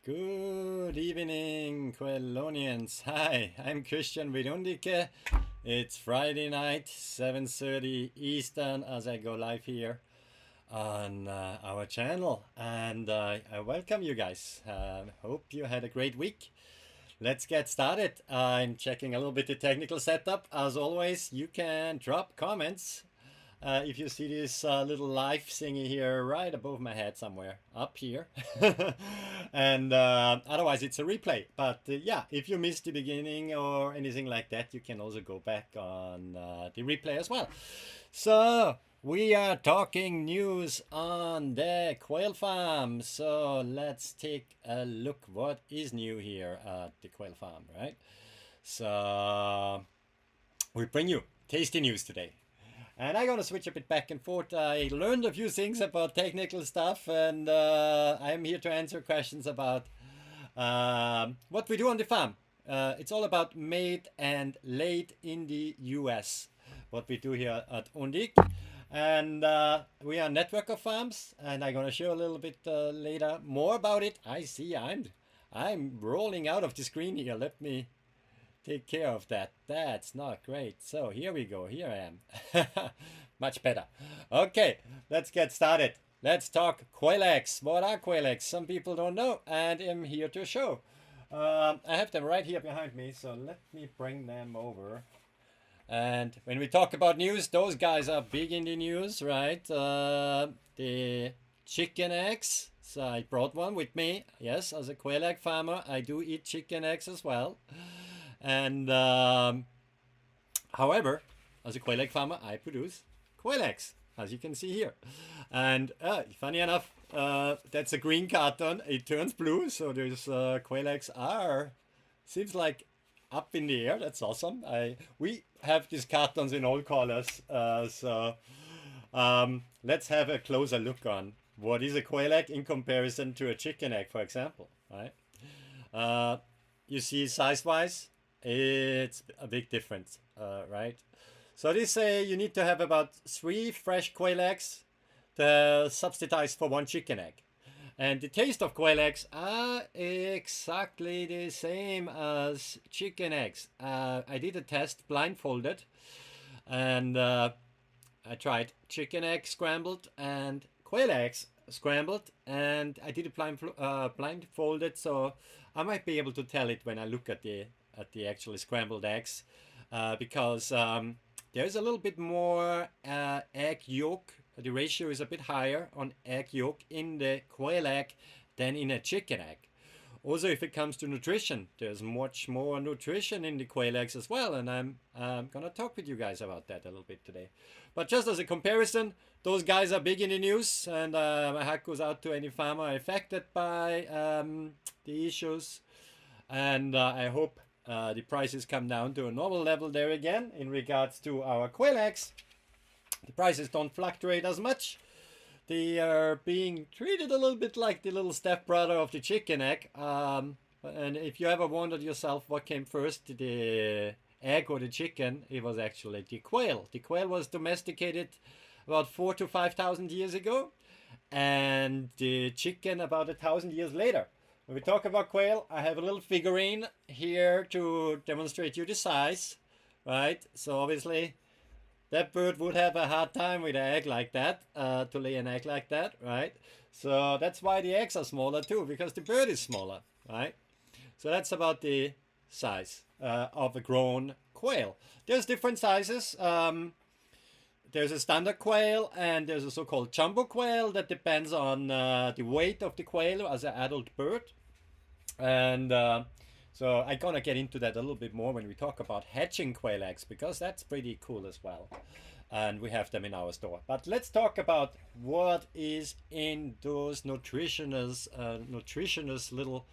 Good evening, Quailonians. Hi, I'm Christian Vidundike. It's Friday night, 7:30 Eastern, as I go live here on our channel. And I welcome you guys. Hope you had a great week. Let's get started. I'm checking a little bit the technical setup. As always, you can drop comments if you see this little live thingy here right above my head somewhere up here. And otherwise it's a replay, but yeah, if you missed the beginning or anything like that, you can also go back on the replay as well. So we are talking news on the Quail Farm, so let's take a look what is new here at the Quail Farm, right? So we bring you tasty news today. And I'm gonna switch a bit back and forth. I learned a few things about technical stuff, and I'm here to answer questions about what we do on the farm. It's all about made and laid in the US. What we do here at Undik. And we are a network of farms, and I'm gonna show a little bit later more about it. I see I'm rolling out of the screen here. Let me take care of that. That's not great. So here we go. Here I am. Much better. Okay, let's get started. Let's talk quail eggs. What are quail eggs? Some people don't know, and I'm here to show. I have them right here behind me, so let me bring them over. And when we talk about news, those guys are big in the news, right? The chicken eggs. So I brought one with me. Yes, as a quail egg farmer, I do eat chicken eggs as well. And however, as a quail egg farmer, I produce quail eggs, as you can see here. And funny enough, that's a green carton. It turns blue, so there's quail eggs are, seems like, up in the air. That's awesome. We have these cartons in all colors. So let's have a closer look on what is a quail egg in comparison to a chicken egg, for example. Right? You see, size-wise, it's a big difference, right? So they say you need to have about 3 fresh quail eggs to subsidize for 1 chicken egg. And the taste of quail eggs are exactly the same as chicken eggs. I did a test blindfolded, and I tried chicken egg scrambled and quail eggs scrambled, and I did it blindfolded, so I might be able to tell it when I look at the actually scrambled eggs, because there's a little bit more egg yolk. The ratio is a bit higher on egg yolk in the quail egg than in a chicken egg. Also, if it comes to nutrition, there's much more nutrition in the quail eggs as well, and I'm gonna talk with you guys about that a little bit today. But just as a comparison, those guys are big in the news, and my hat goes out to any farmer affected by the issues. And I hope the prices come down to a normal level there again in regards to our quail eggs. The prices don't fluctuate as much. They are being treated a little bit like the little stepbrother of the chicken egg. And if you ever wondered yourself what came first, the egg or the chicken, it was actually the quail. The quail was domesticated about 4,000 to 5,000 years ago, and the chicken about 1,000 years later. When we talk about quail, I have a little figurine here to demonstrate you the size, right? So obviously, that bird would have a hard time with an egg like that, to lay an egg like that, right? So that's why the eggs are smaller too, because the bird is smaller, right? So that's about the size of a grown quail. There's different sizes. There's a standard quail, and there's a so-called jumbo quail that depends on the weight of the quail as an adult bird. And so I'm gonna get into that a little bit more when we talk about hatching quail eggs, because that's pretty cool as well. And we have them in our store. But let's talk about what is in those nutritious little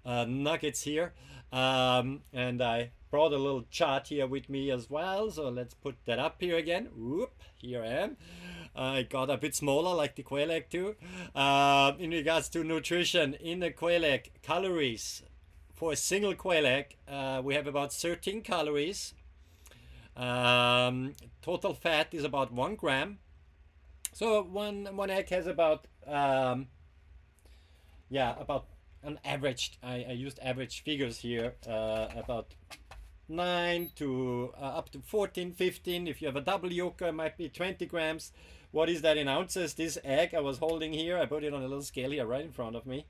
nuggets here. And I brought a little chart here with me as well. So let's put that up here again. Whoop, here I am. I got a bit smaller like the quail egg too. In regards to nutrition in the quail egg, calories. For a single quail egg, we have about 13 calories. Total fat is about 1 gram. So one egg has about on average, I used average figures here, about 9 to up to 14, 15. If you have a double yolker, it might be 20 grams. What is that in ounces? This egg I was holding here, I put it on a little scale here right in front of me.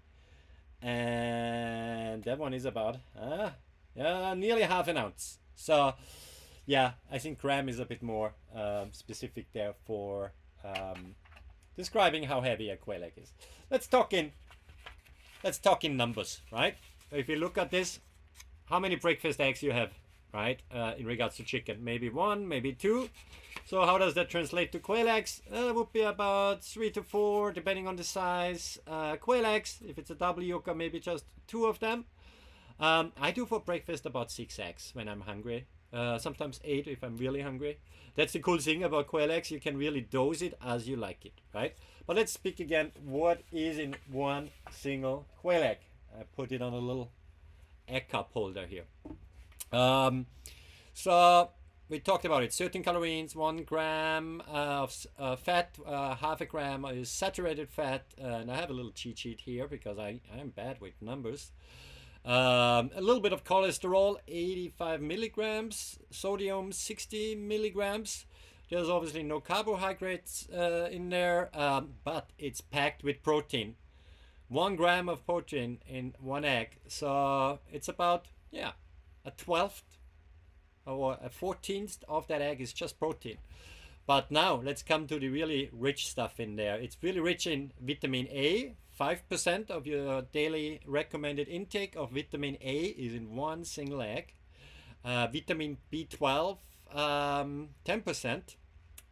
And that one is about nearly half an ounce. So yeah, I think gram is a bit more specific there for describing how heavy a quail egg is. Let's talk in numbers, right? If you look at this, how many breakfast eggs you have, right? In regards to chicken, maybe 1, maybe 2. So how does that translate to quail eggs? It would be about 3 to 4, depending on the size. Quail eggs, if it's a double yolker, maybe just 2 of them. I do for breakfast about 6 eggs when I'm hungry. Sometimes 8 if I'm really hungry. That's the cool thing about quail eggs. You can really dose it as you like it, right? But let's speak again. What is in one single quail egg? I put it on a little egg cup holder here. So we talked about it. 13 calories, 1 gram of fat, half a gram is saturated fat. And I have a little cheat sheet here because I'm bad with numbers. A little bit of cholesterol, 85 milligrams, sodium, 60 milligrams. There's obviously no carbohydrates in there, but it's packed with protein. 1 gram of protein in 1 egg. So it's about, a 12th or a 14th of that egg is just protein. But now let's come to the really rich stuff in there. It's really rich in vitamin A. 5% of your daily recommended intake of vitamin A is in one single egg. Vitamin B12, 10%.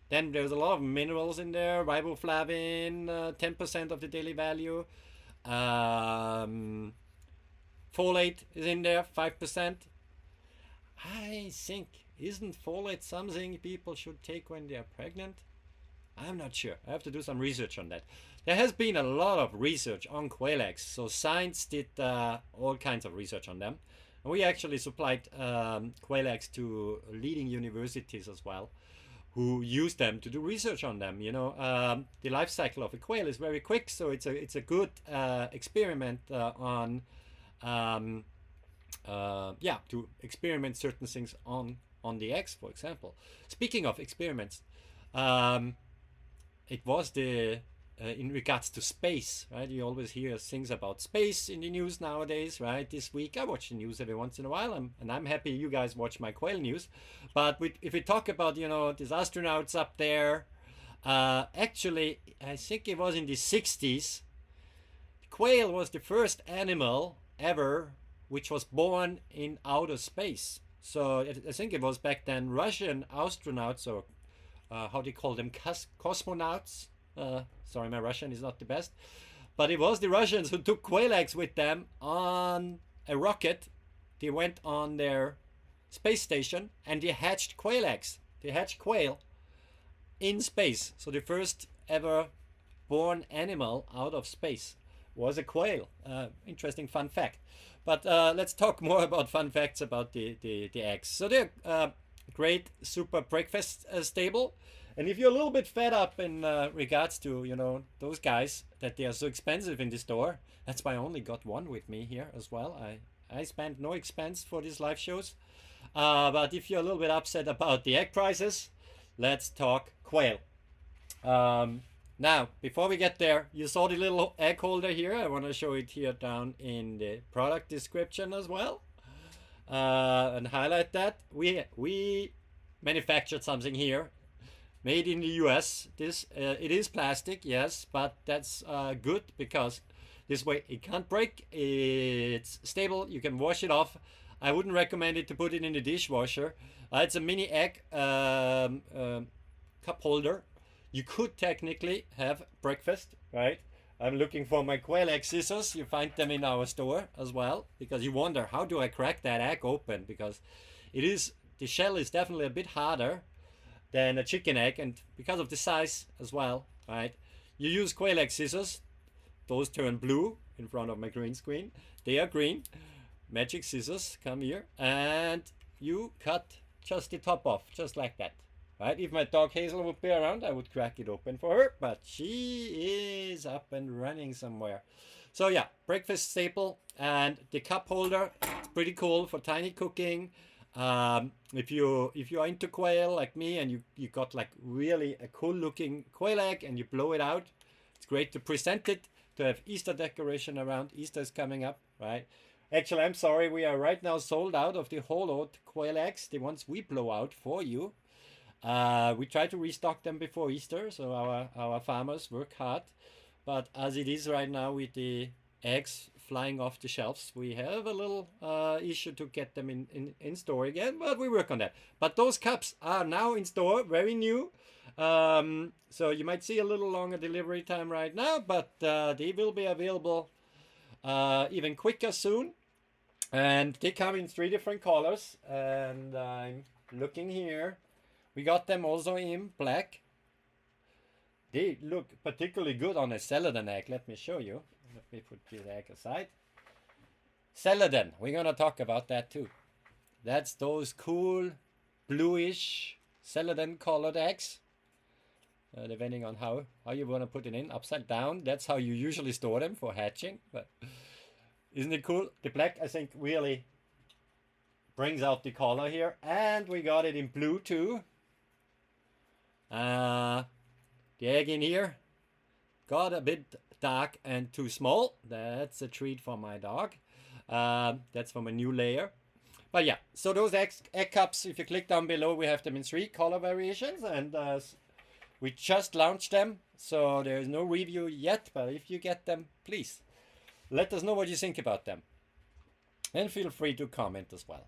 Then there's a lot of minerals in there. Riboflavin, 10% of the daily value. Folate is in there, 5%. I think, isn't folate something people should take when they are pregnant? I'm not sure. I have to do some research on that. There has been a lot of research on quail eggs. So science did all kinds of research on them. And we actually supplied quail eggs to leading universities as well, who use them to do research on them. You know, the life cycle of a quail is very quick, so it's a good experiment on to experiment certain things on the eggs, for example. Speaking of experiments, it was the in regards to space, right? You always hear things about space in the news nowadays, right? This week I watch the news every once in a while, and I'm happy you guys watch my quail news. But if we talk about, you know, these astronauts up there, actually, I think it was in the 60s, quail was the first animal ever which was born in outer space. So I think it was back then Russian astronauts, or how do you call them, cosmonauts. Sorry, my Russian is not the best. But it was the Russians who took quail eggs with them on a rocket. They went on their space station and they hatched quail eggs. They hatched quail in space. So the first ever born animal out of space was a quail. Interesting fun fact. But let's talk more about fun facts about the eggs. So they're great, super breakfast stable. And if you're a little bit fed up in regards to, you know, those guys, that they are so expensive in the store, that's why I only got one with me here as well. I spent no expense for these live shows. But if you're a little bit upset about the egg prices, let's talk quail. Now, before we get there, you saw the little egg holder here. I want to show it here down in the product description as well. And highlight that. We manufactured something here. Made in the US. This it is plastic, yes, but that's good because this way it can't break. It's stable. You can wash it off. I wouldn't recommend it to put it in the dishwasher. It's a mini egg cup holder. You could technically have breakfast, right? I'm looking for my quail egg scissors. You find them in our store as well, because you wonder, how do I crack that egg open? Because the shell is definitely a bit harder than a chicken egg, and because of the size as well, right? You use quail egg scissors. Those turn blue in front of my green screen. They are green. Magic scissors, come here, and you cut just the top off, just like that, right? If my dog Hazel would be around, I would crack it open for her, but she is up and running somewhere. So yeah, breakfast staple, and the cup holder, it's pretty cool for tiny cooking. If you are into quail like me, and you got like really a cool looking quail egg and you blow it out, it's great to present it, to have Easter decoration around. Easter is coming up, right? Actually, I'm sorry, we are right now sold out of the hollowed quail eggs, the ones we blow out for you. We try to restock them before Easter, so our farmers work hard. But as it is right now with the eggs flying off the shelves, we have a little issue to get them in store again, but we work on that. But those cups are now in store, very new. So you might see a little longer delivery time right now, but they will be available even quicker soon. And they come in 3 different colors. And I'm looking here. We got them also in black. They look particularly good on a Celadon egg. Let me show you. Let me put this egg aside. Celadon, we're going to talk about that too. That's those cool bluish Celadon colored eggs. Depending on how you want to put it in, upside down. That's how you usually store them for hatching. But isn't it cool? The black, I think, really brings out the color here. And we got it in blue too. The egg in here got a bit dark and too small. That's a treat for my dog. That's from a new layer. But yeah, so those egg cups, if you click down below, we have them in 3 color variations, and we just launched them, so there is no review yet. But if you get them, please let us know what you think about them, and feel free to comment as well.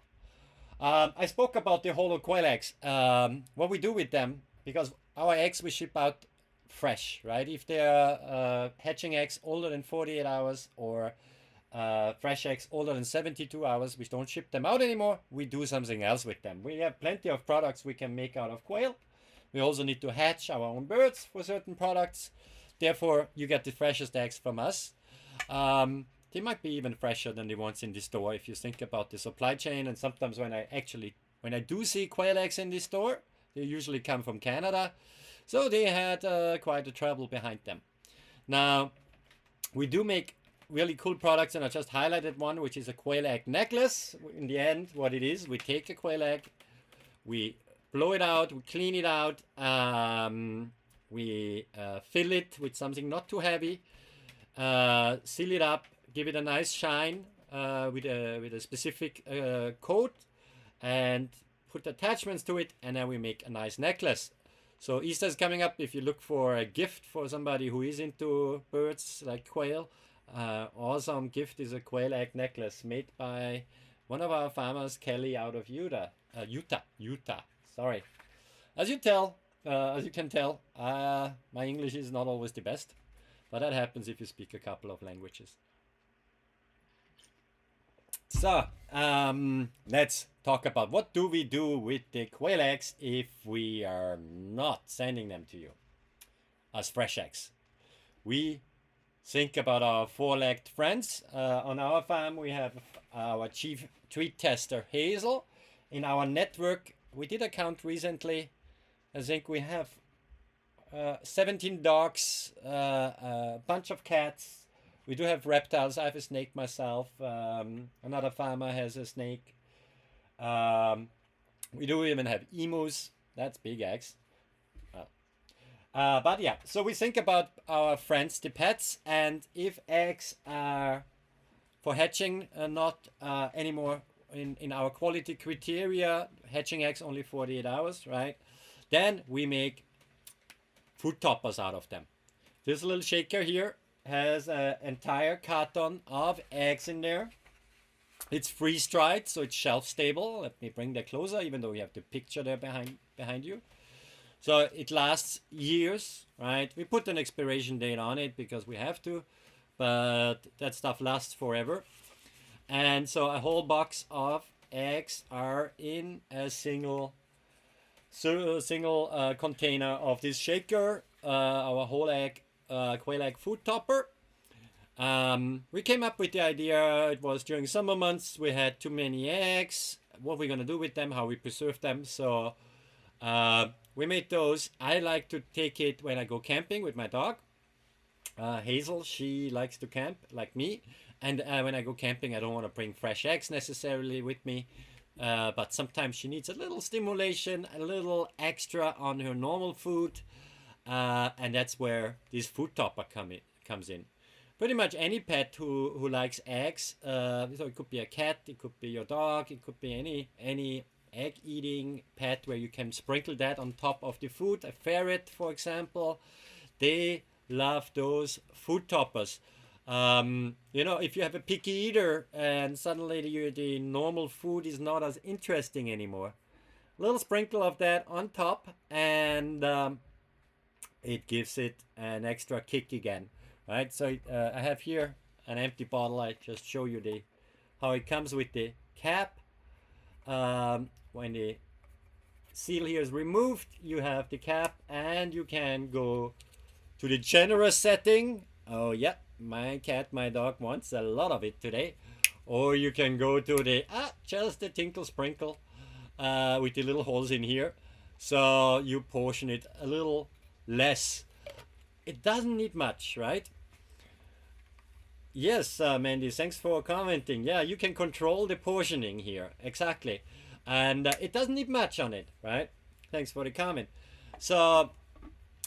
I spoke about the hollow quail eggs. What we do with them, because our eggs we ship out fresh, right? If they are hatching eggs older than 48 hours or fresh eggs older than 72 hours, we don't ship them out anymore. We do something else with them. We have plenty of products we can make out of quail. We also need to hatch our own birds for certain products. Therefore, you get the freshest eggs from us. They might be even fresher than the ones in the store if you think about the supply chain. And sometimes when I do see quail eggs in the store, they usually come from Canada. So they had quite a trouble behind them. Now, we do make really cool products, and I just highlighted one, which is a quail egg necklace. In the end, what it is, we take a quail egg, we blow it out, we clean it out, we fill it with something not too heavy, seal it up, give it a nice shine with a specific coat, and put attachments to it, and then we make a nice necklace. So Easter is coming up. If you look for a gift for somebody who is into birds like quail, awesome gift is a quail egg necklace made by one of our farmers, Kelly, out of Utah. Sorry. As you can tell, my English is not always the best, but that happens if you speak a couple of languages. So let's talk about what do we do with the quail eggs if we are not sending them to you as fresh eggs. We think about our 4-legged friends. On our farm, we have our chief treat tester, Hazel. In our network, we did a count recently. I think we have 17 dogs, a bunch of cats. We do have reptiles. I have a snake myself. Another farmer has a snake. We do even have emus. That's big eggs. But yeah, so we think about our friends, the pets, and if eggs are for hatching not anymore in our quality criteria, hatching eggs only 48 hours, right? Then we make food toppers out of them. This little shaker here has an entire carton of eggs in there. It's freeze-dried, so it's shelf-stable. Let me bring that closer, even though you have the picture there behind you. So it lasts years, right? We put an expiration date on it because we have to, but that stuff lasts forever. And so a whole box of eggs are in a single container of this shaker, our whole egg quail egg food topper. We came up with the idea, it was during summer months, we had too many eggs, what we're going to do with them, how we preserve them. So we made those. I like to take it when I go camping with my dog. Hazel, she likes to camp like me. And when I go camping, I don't want to bring fresh eggs necessarily with me. But sometimes she needs a little stimulation, a little extra on her normal food. And that's where this food topper comes in. Pretty much any pet who likes eggs, so it could be a cat, it could be your dog, it could be any egg eating pet where you can sprinkle that on top of the food. A ferret, for example, they love those food toppers. If you have a picky eater and suddenly the normal food is not as interesting anymore, a little sprinkle of that on top, and it gives it an extra kick again, right? So I have here an empty bottle. I just show you the how it comes with the cap. When the seal here is removed, you have the cap, and you can go to the generous setting. Oh yeah, my cat, my dog wants a lot of it today. Or you can go to the just a tinkle sprinkle with the little holes in here, so you portion it a little less. It doesn't need much, right? Yes, Mandy, thanks for commenting. Yeah, you can control the portioning here, exactly, and it doesn't need much on it, right? Thanks for the comment. So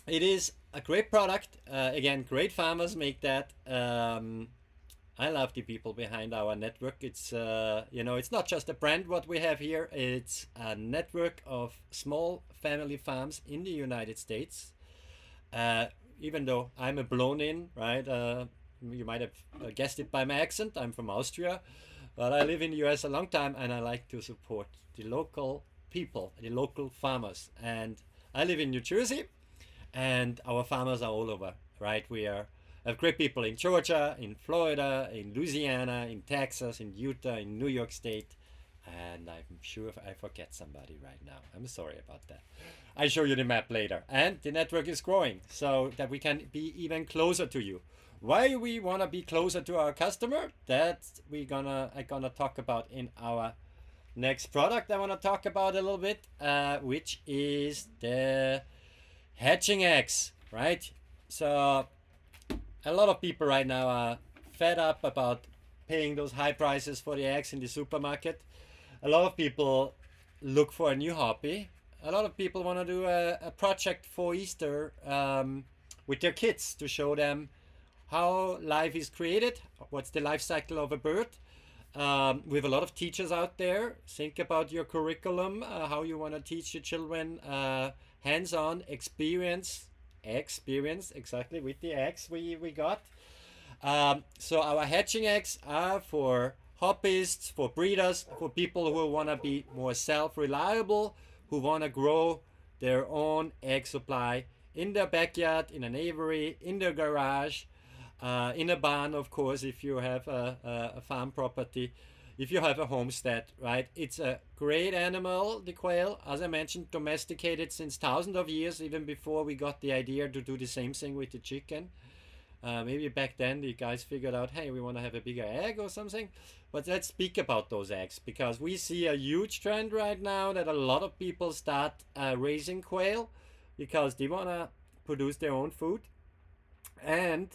it is a great product. Again, great farmers make that. I love the people behind our network. It's not just a brand what we have here. It's a network of small family farms in the United States. Even though I'm a blown in, right? You might have guessed it by my accent. I'm from Austria, but I live in the US a long time, and I like to support the local people, the local farmers. And I live in New Jersey, and our farmers are all over, right? We have great people in Georgia, in Florida, in Louisiana, in Texas, in Utah, in New York State, and I'm sure if I forget somebody right now. I'm sorry about that. I show you the map later. And the network is growing so that we can be even closer to you. Why we want to be closer to our customer, that I gonna talk about in our next product. I want to talk about a little bit, which is the hatching eggs, right? So a lot of people right now are fed up about paying those high prices for the eggs in the supermarket. A lot of people look for a new hobby. A lot of people want to do a project for Easter with their kids to show them how life is created, what's the life cycle of a bird. We have a lot of teachers out there. Think about your curriculum, how you want to teach your children hands-on experience exactly with the eggs we got. So our hatching eggs are for hobbyists, for breeders, for people who want to be more self-reliable, who want to grow their own egg supply in their backyard, in an aviary, in their garage, in a barn, of course, if you have a farm property, if you have a homestead, right? It's a great animal, the quail. As I mentioned, domesticated since thousands of years, even before we got the idea to do the same thing with the chicken. Maybe back then the guys figured out, hey, we want to have a bigger egg or something. But let's speak about those eggs, because we see a huge trend right now that a lot of people start raising quail because they want to produce their own food. And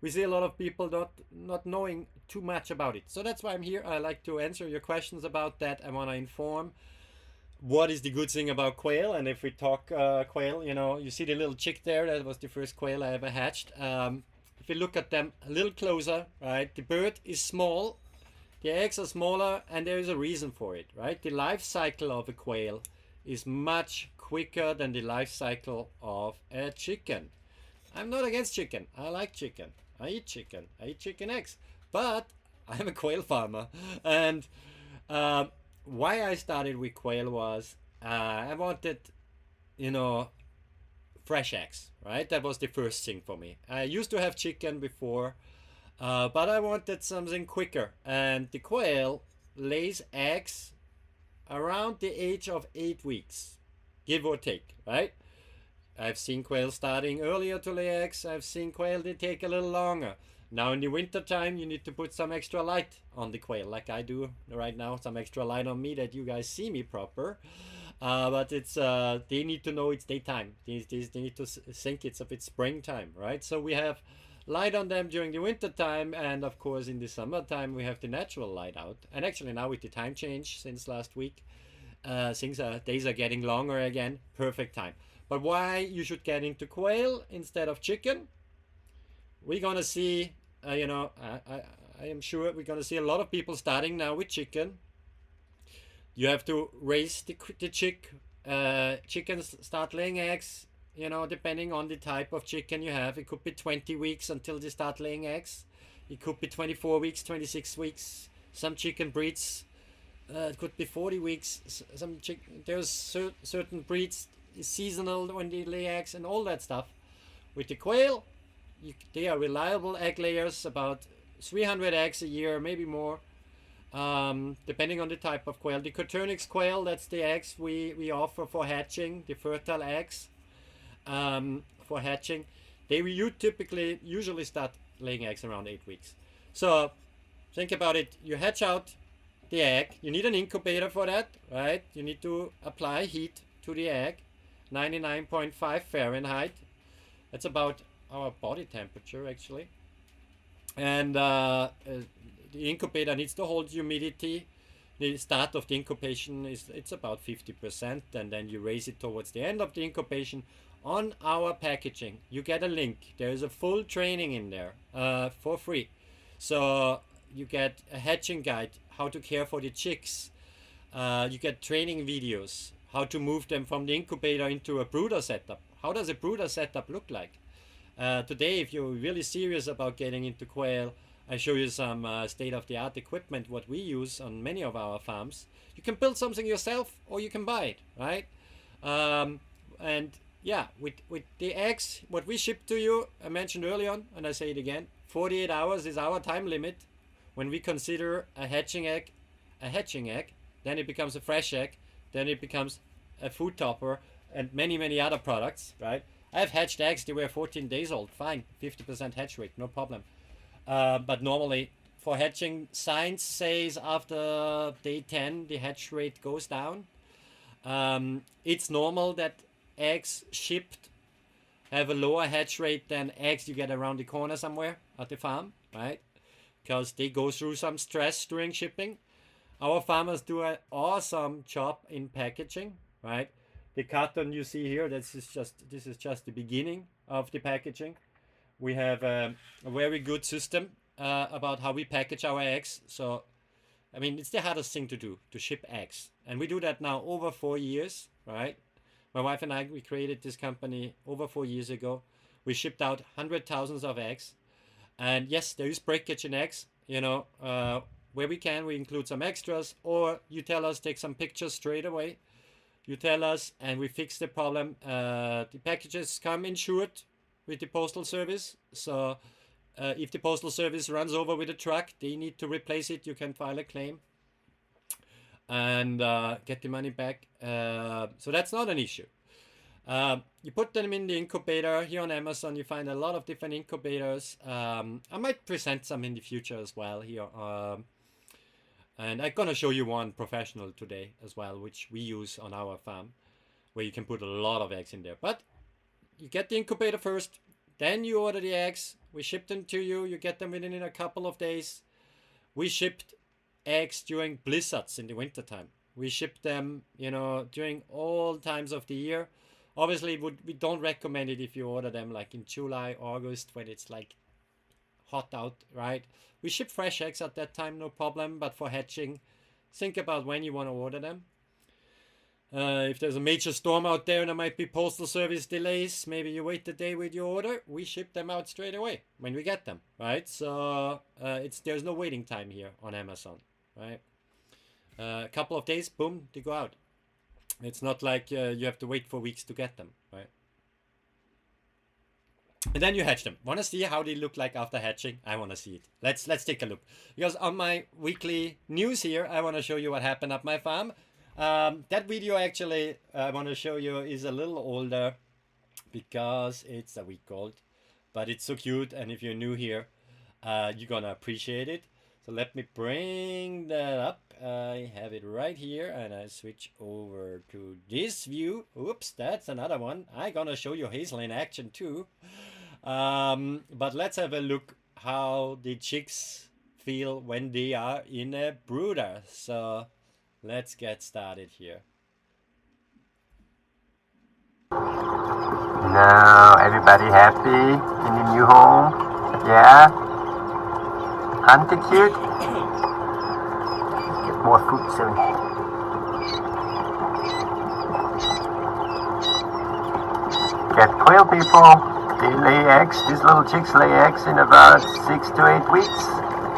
we see a lot of people not knowing too much about it. So that's why I'm here. I like to answer your questions about that. I want to inform what is the good thing about quail. And if we talk quail, you see the little chick there. That was the first quail I ever hatched. If you look at them a little closer, right, the bird is small, the eggs are smaller, and there is a reason for it, right? The life cycle of a quail is much quicker than the life cycle of a chicken. I'm not against chicken. I like chicken. I eat chicken. I eat chicken eggs. But I'm a quail farmer. And why I started with quail was I wanted, fresh eggs, right? That was the first thing for me. I used to have chicken before, but I wanted something quicker. And the quail lays eggs around the age of 8 weeks, give or take, right? I've seen quail starting earlier to lay eggs. I've seen quail they take a little longer. Now in the winter time, you need to put some extra light on the quail, like I do right now, some extra light on me that you guys see me proper. But it's they need to know it's daytime. They need to think it's a bit springtime, right? So we have light on them during the winter time, and of course in the summertime we have the natural light out. And actually now with the time change since last week, days are getting longer again. Perfect time. But why you should get into quail instead of chicken? We're gonna see. I am sure we're gonna see a lot of people starting now with chicken. You have to raise the chick. Chickens start laying eggs. Depending on the type of chicken you have, it could be 20 weeks until they start laying eggs. It could be 24 weeks, 26 weeks. Some chicken breeds, it could be 40 weeks. There's certain breeds seasonal when they lay eggs and all that stuff. With the quail, they are reliable egg layers, about 300 eggs a year, maybe more. Depending on the type of quail. The Coturnix quail, that's the eggs we offer for hatching, the fertile eggs for hatching. You typically usually start laying eggs around 8 weeks. So think about it. You hatch out the egg. You need an incubator for that, right? You need to apply heat to the egg, 99.5 Fahrenheit. That's about our body temperature actually. And the incubator needs to hold humidity. The start of the incubation it's about 50%, and then you raise it towards the end of the incubation. On our packaging, you get a link. There is a full training in there for free. So you get a hatching guide, how to care for the chicks. You get training videos, how to move them from the incubator into a brooder setup. How does a brooder setup look like? Today, if you're really serious about getting into quail, I show you some state-of-the-art equipment, what we use on many of our farms. You can build something yourself or you can buy it, right? And yeah, with the eggs, what we ship to you, I mentioned early on, and I say it again, 48 hours is our time limit. When we consider a hatching egg, then it becomes a fresh egg, then it becomes a food topper, and many, many other products, right? I've hatched eggs, they were 14 days old, fine, 50% hatch rate, no problem. But normally for hatching, science says after day 10 the hatch rate goes down. It's normal that eggs shipped have a lower hatch rate than eggs you get around the corner somewhere at the farm, right? Because they go through some stress during shipping. Our farmers do an awesome job in packaging, right? The carton you see here, this is just the beginning of the packaging. We have a very good system about how we package our eggs. So, I mean, it's the hardest thing to do, to ship eggs. And we do that now over 4 years, right? My wife and I, we created this company over 4 years ago. We shipped out hundred thousands of eggs. And yes, there is breakage in eggs, where we can, we include some extras, or you tell us, take some pictures straight away. You tell us, and we fix the problem. The packages come insured with the postal service. So if the postal service runs over with a truck, they need to replace it. You can file a claim and get the money back. So that's not an issue. You put them in the incubator. Here on Amazon, you find a lot of different incubators. I might present some in the future as well here. And I'm going to show you one professional today as well, which we use on our farm, where you can put a lot of eggs in there. But you get the incubator first, then you order the eggs. We ship them to you. You get them within a couple of days. We shipped eggs during blizzards in the wintertime. We ship them, during all times of the year. Obviously, we don't recommend it if you order them like in July, August, when it's like hot out, right? We ship fresh eggs at that time, no problem. But for hatching, think about when you want to order them. If there's a major storm out there and there might be postal service delays, maybe you wait the day with your order. We ship them out straight away when we get them, right? So there's no waiting time here on Amazon, right? A couple of days, boom, they go out. It's not like you have to wait for weeks to get them, right? And then you hatch them. Want to see how they look like after hatching? I want to see it. Let's take a look. Because on my weekly news here, I want to show you what happened at my farm. That video actually I want to show you is a little older because it's a week old. But it's so cute, and if you're new here, you're gonna appreciate it. So let me bring that up I have it right here, and I switch over to this view. Oops, that's another one. I'm gonna show you Hazel in action too. But let's have a look how the chicks feel when they are in a brooder. So let's get started here. Now, everybody happy in the new home? Yeah? Auntie cute? Get more food soon. Get quail people. They lay eggs. These little chicks lay eggs in about 6 to 8 weeks.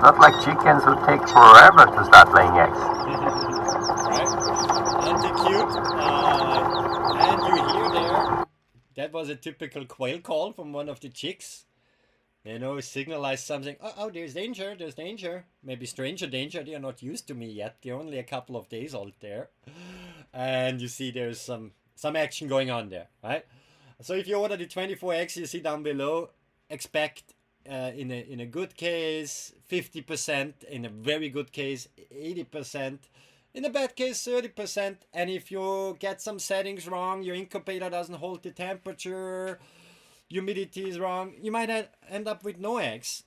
Not like chickens who take forever to start laying eggs. Right? Aren't they cute? And you hear there, that was a typical quail call from one of the chicks. You know, signalize something. Oh, there's danger, there's danger. Maybe stranger danger. They are not used to me yet. They're only a couple of days old there. And you see there's some action going on there, right? So if you order the 24X, you see down below, expect in a good case 50%, in a very good case 80%, in a bad case 30%. And if you get some settings wrong, your incubator doesn't hold the temperature, humidity is wrong, you might end up with no eggs.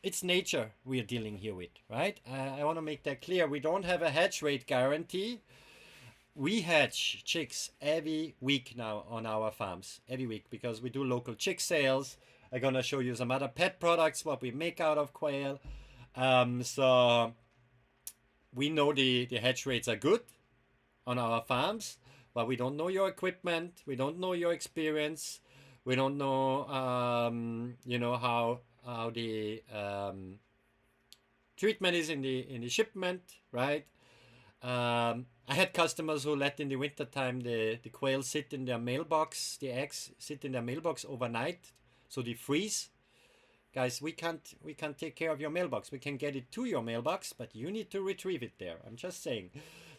It's nature we're dealing here with, right? I want to make that clear. We don't have a hatch rate guarantee. We hatch chicks every week now on our farms, every week, because we do local chick sales. I'm gonna show you some other pet products, what we make out of quail. So we know the hatch rates are good on our farms, but we don't know your equipment, we don't know your experience, we don't know you know how the treatment is in the shipment, right? I had customers who let in the wintertime the quail sit in their mailbox, the eggs sit in their mailbox overnight, so they freeze. Guys, we can't take care of your mailbox. We can get it to your mailbox, but you need to retrieve it there. I'm just saying.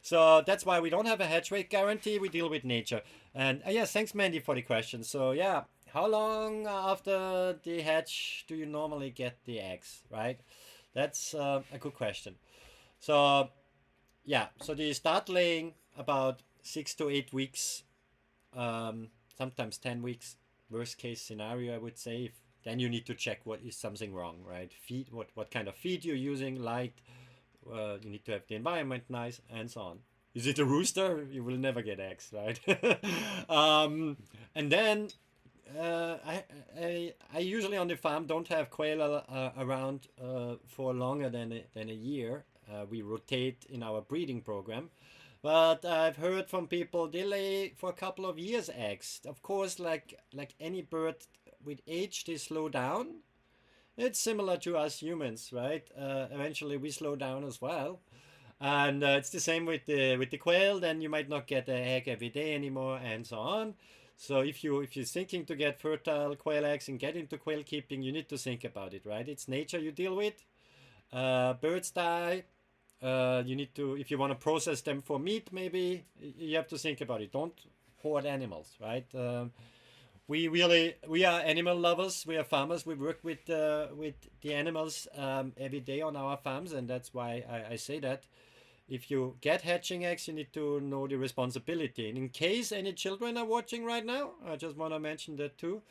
So that's why we don't have a hatch rate guarantee. We deal with nature. And yes, thanks Mandy for the question. So yeah, how long after the hatch do you normally get the eggs, right? That's a good question. So yeah, so they start laying about 6 to 8 weeks, sometimes 10 weeks. Worst case scenario, I would say. Then you need to check what is something wrong, right? Feed, what kind of feed you're using, light. You need to have the environment nice, and so on. Is it a rooster? You will never get eggs, right? And then I usually on the farm don't have quail around for longer than a year. We rotate in our breeding program. But I've heard from people they lay for a couple of years eggs. Of course, like any bird with age, they slow down. It's similar to us humans, right? Eventually, we slow down as well, and it's the same with the quail. Then you might not get an egg every day anymore, and so on. So if you're thinking to get fertile quail eggs and get into quail keeping, you need to think about it, right? It's nature you deal with. Birds die. You need to, if you want to process them for meat, maybe you have to think about it. Don't hoard animals, right? We are animal lovers. We are farmers. We work with the animals every day on our farms, and that's why I say that. If you get hatching eggs, you need to know the responsibility. And in case any children are watching right now, I just want to mention that too.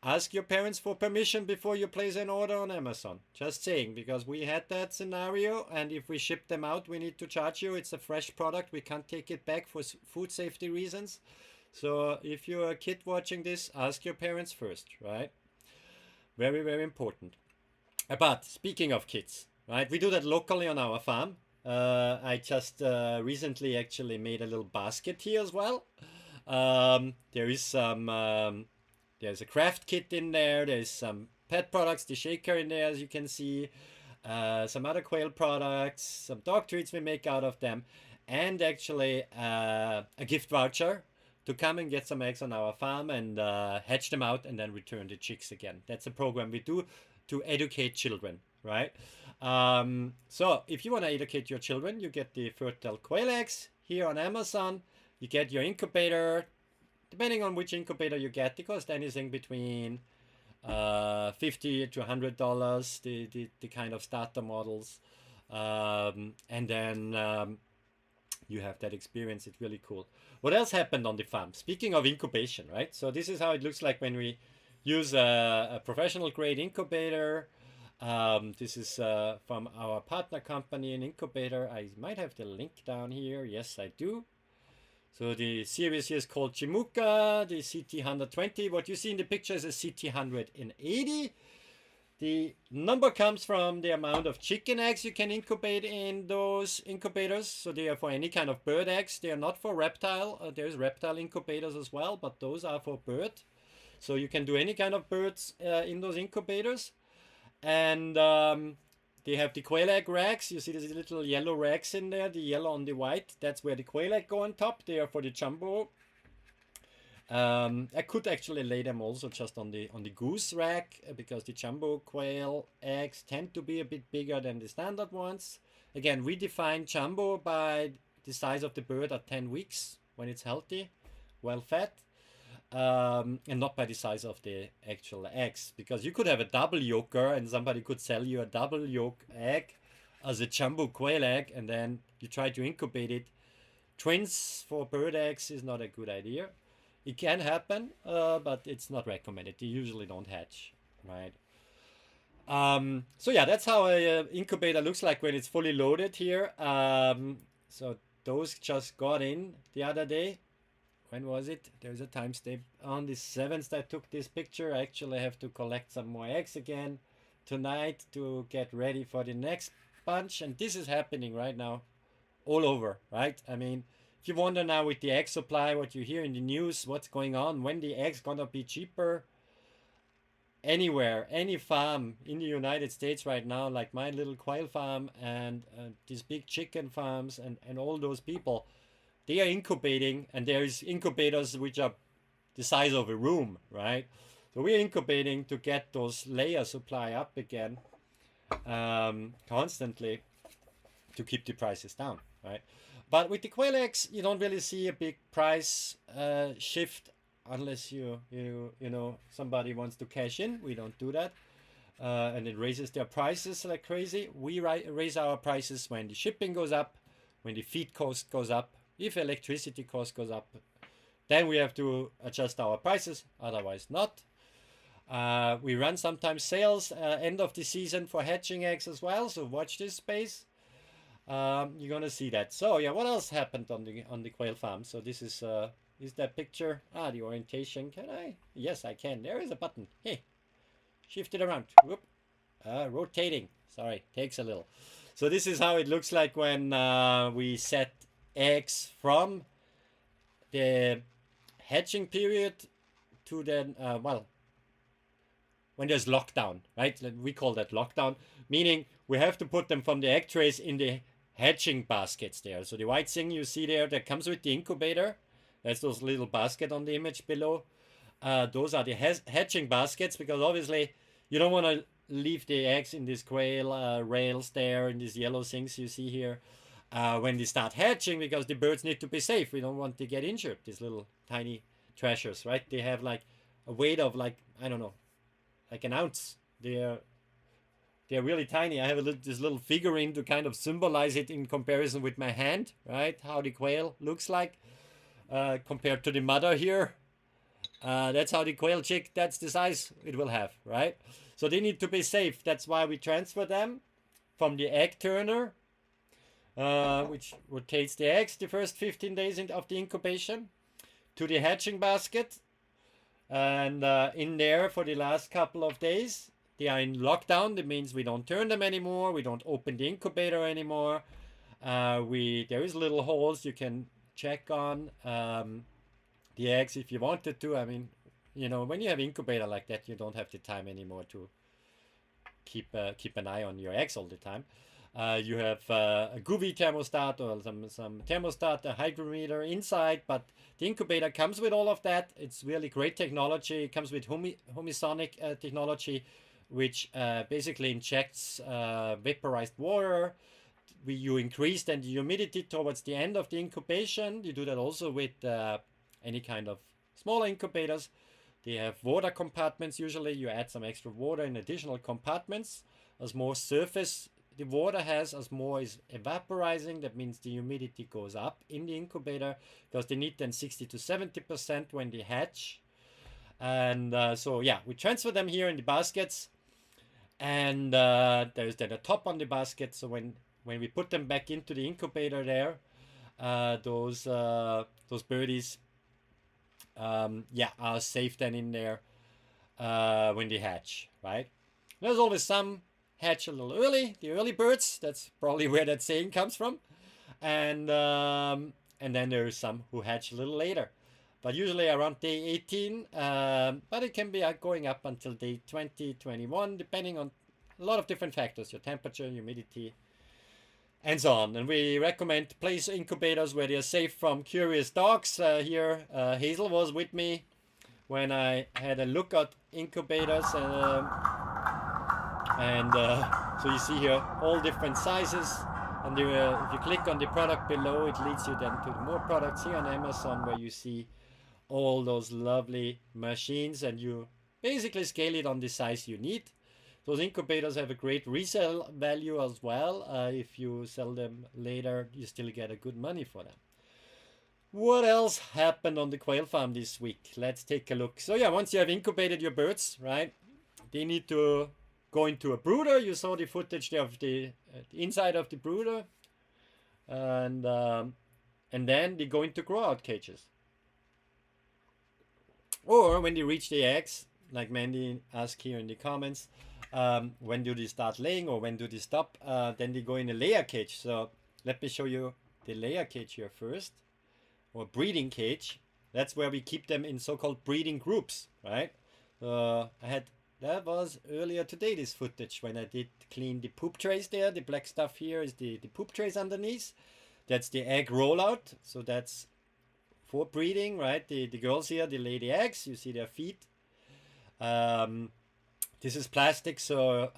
Ask your parents for permission before you place an order on Amazon. Just saying, because we had that scenario, and if we ship them out, we need to charge you. It's a fresh product. We can't take it back for food safety reasons. So if you're a kid watching this, ask your parents first, right? Very, very important. But speaking of kids, right? We do that locally on our farm. I just recently actually made a little basket here as well. There is there's a craft kit in there. There's some pet products, the shaker in there, as you can see. Some other quail products, some dog treats we make out of them, and actually a gift voucher to come and get some eggs on our farm and hatch them out and then return the chicks again. That's a program we do to educate children, right? So if you want to educate your children, you get the fertile quail eggs here on Amazon. You get your incubator. Depending on which incubator you get, it costs anything between $50 to $100, the kind of starter models. And then you have that experience. It's really cool. What else happened on the farm? Speaking of incubation, right? So this is how it looks like when we use a professional grade incubator. This is from our partner company, an incubator. I might have the link down here. Yes, I do. So the series here is called Chimuka, the CT120. What you see in the picture is a CT180. The number comes from the amount of chicken eggs you can incubate in those incubators. So they are for any kind of bird eggs. They are not for reptile. There's reptile incubators as well, but those are for bird. So you can do any kind of birds in those incubators. And they have the quail egg racks. You see these little yellow racks in there, the yellow on the white. That's where the quail egg go on top. They are for the jumbo. I could actually lay them also just on the goose rack because the jumbo quail eggs tend to be a bit bigger than the standard ones. Again, we define jumbo by the size of the bird at 10 weeks when it's healthy, well fed, and not by the size of the actual eggs, because you could have a double yolker and somebody could sell you a double yolk egg as a jumbo quail egg, and then you try to incubate it. Twins for bird eggs is not a good idea. It can happen, but it's not recommended. They usually don't hatch, right? So yeah, that's how an incubator looks like when it's fully loaded here. So those just got in the other day. When was it? There's a timestamp. On the 7th I took this picture. I actually have to collect some more eggs again tonight to get ready for the next bunch. And this is happening right now all over, right? I mean, if you wonder now with the egg supply, what you hear in the news, what's going on, when the eggs gonna be cheaper, anywhere, any farm in the United States right now, like my little quail farm and these big chicken farms and all those people, they are incubating, and there is incubators which are the size of a room, right? So we're incubating to get those layer supply up again constantly to keep the prices down, right? But with the quail eggs, you don't really see a big price shift unless you know somebody wants to cash in. We don't do that, and it raises their prices like crazy. We raise our prices when the shipping goes up, when the feed cost goes up, if electricity cost goes up, then we have to adjust our prices. Otherwise, not. We run sometimes sales end of the season for hatching eggs as well. So watch this space. You're gonna see that. So yeah, what else happened on the quail farm? So this is that picture. The orientation. Can I? Yes, I can. There is a button. Hey, shift it around. Whoop. Rotating. Sorry, takes a little. So this is how it looks like when we set eggs from the hatching period to then when there's lockdown, right? We call that lockdown, meaning we have to put them from the egg trays in the hatching baskets there. So the white thing you see there that comes with the incubator, that's those little basket on the image below. Those are the hatching baskets, because obviously you don't want to leave the eggs in these quail rails there, in these yellow things you see here, when they start hatching, because the birds need to be safe. We don't want to get injured, these little tiny treasures, right? They have like a weight of like, I don't know, like an ounce. They're really tiny. I have this little figurine to kind of symbolize it in comparison with my hand, right? How the quail looks like compared to the mother here. That's how the quail chick, that's the size it will have, right? So they need to be safe. That's why we transfer them from the egg turner, which rotates the eggs the first 15 days of the incubation, to the hatching basket. And in there for the last couple of days, they are in lockdown. That means we don't turn them anymore. We don't open the incubator anymore. There is little holes you can check on the eggs if you wanted to. I mean, when you have incubator like that, you don't have the time anymore to keep an eye on your eggs all the time. You have a GUV thermostat or some thermostat, a hygrometer inside, but the incubator comes with all of that. It's really great technology. It comes with humisonic technology, which basically injects vaporized water. You increase then the humidity towards the end of the incubation. You do that also with any kind of smaller incubators. They have water compartments. Usually you add some extra water in additional compartments as more surface. the water has as more is evaporizing. That means the humidity goes up in the incubator because they need then 60 to 70% when they hatch. And so yeah, we transfer them here in the baskets, and there's then a top on the basket. So when we put them back into the incubator there, those birdies are safe then in there when they hatch, right? There's always some hatch a little early, the early birds. That's probably where that saying comes from, and then there's some who hatch a little later, but usually around day 18. But it can be going up until day 20, 21, depending on a lot of different factors: your temperature, humidity, and so on. And we recommend place incubators where they are safe from curious dogs. Here, Hazel was with me when I had a look at incubators, and so you see here all different sizes. And if you click on the product below, it leads you then to more products here on Amazon, where you see all those lovely machines, and you basically scale it on the size you need. Those incubators have a great resale value as well. If you sell them later, you still get a good money for them. What else happened on the quail farm this week? Let's take a look. So yeah, once you have incubated your birds, right, they need to go into a brooder. You saw the footage there of the inside of the brooder, and then they go into grow out cages. Or when they reach the eggs, like Mandy asked here in the comments, when do they start laying, or when do they stop? Then they go in a layer cage. So let me show you the layer cage here first, or breeding cage. That's where we keep them in so-called breeding groups, right? That was earlier today, this footage, when I did clean the poop trays there. The black stuff here is the poop trays underneath. That's the egg rollout. So that's for breeding, right? The girls here, they lay the eggs. You see their feet. This is plastic, so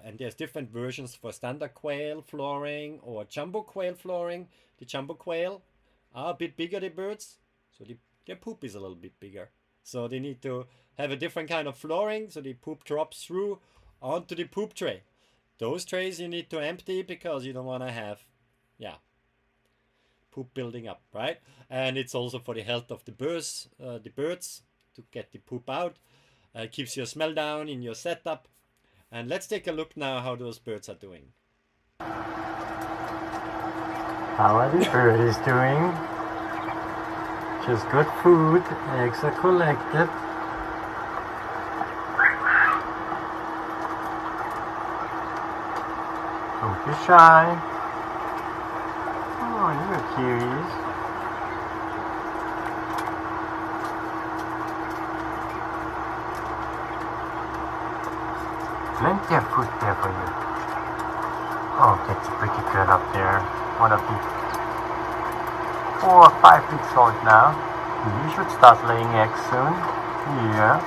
and there's different versions for standard quail flooring or jumbo quail flooring. The jumbo quail are a bit bigger, the birds, so their poop is a little bit bigger. So they need to have a different kind of flooring, so the poop drops through onto the poop tray. Those trays you need to empty because you don't want to have, poop building up, right? And it's also for the health of the birds to get the poop out. Keeps your smell down in your setup. And let's take a look now how those birds are doing. How are the birdies doing? Just good food, eggs are collected. Don't be shy. Oh, you're curious. Plenty of food there for you. Oh, that's a pretty girl up there. One of the 4 or 5 weeks old now. You should start laying eggs soon. Yeah.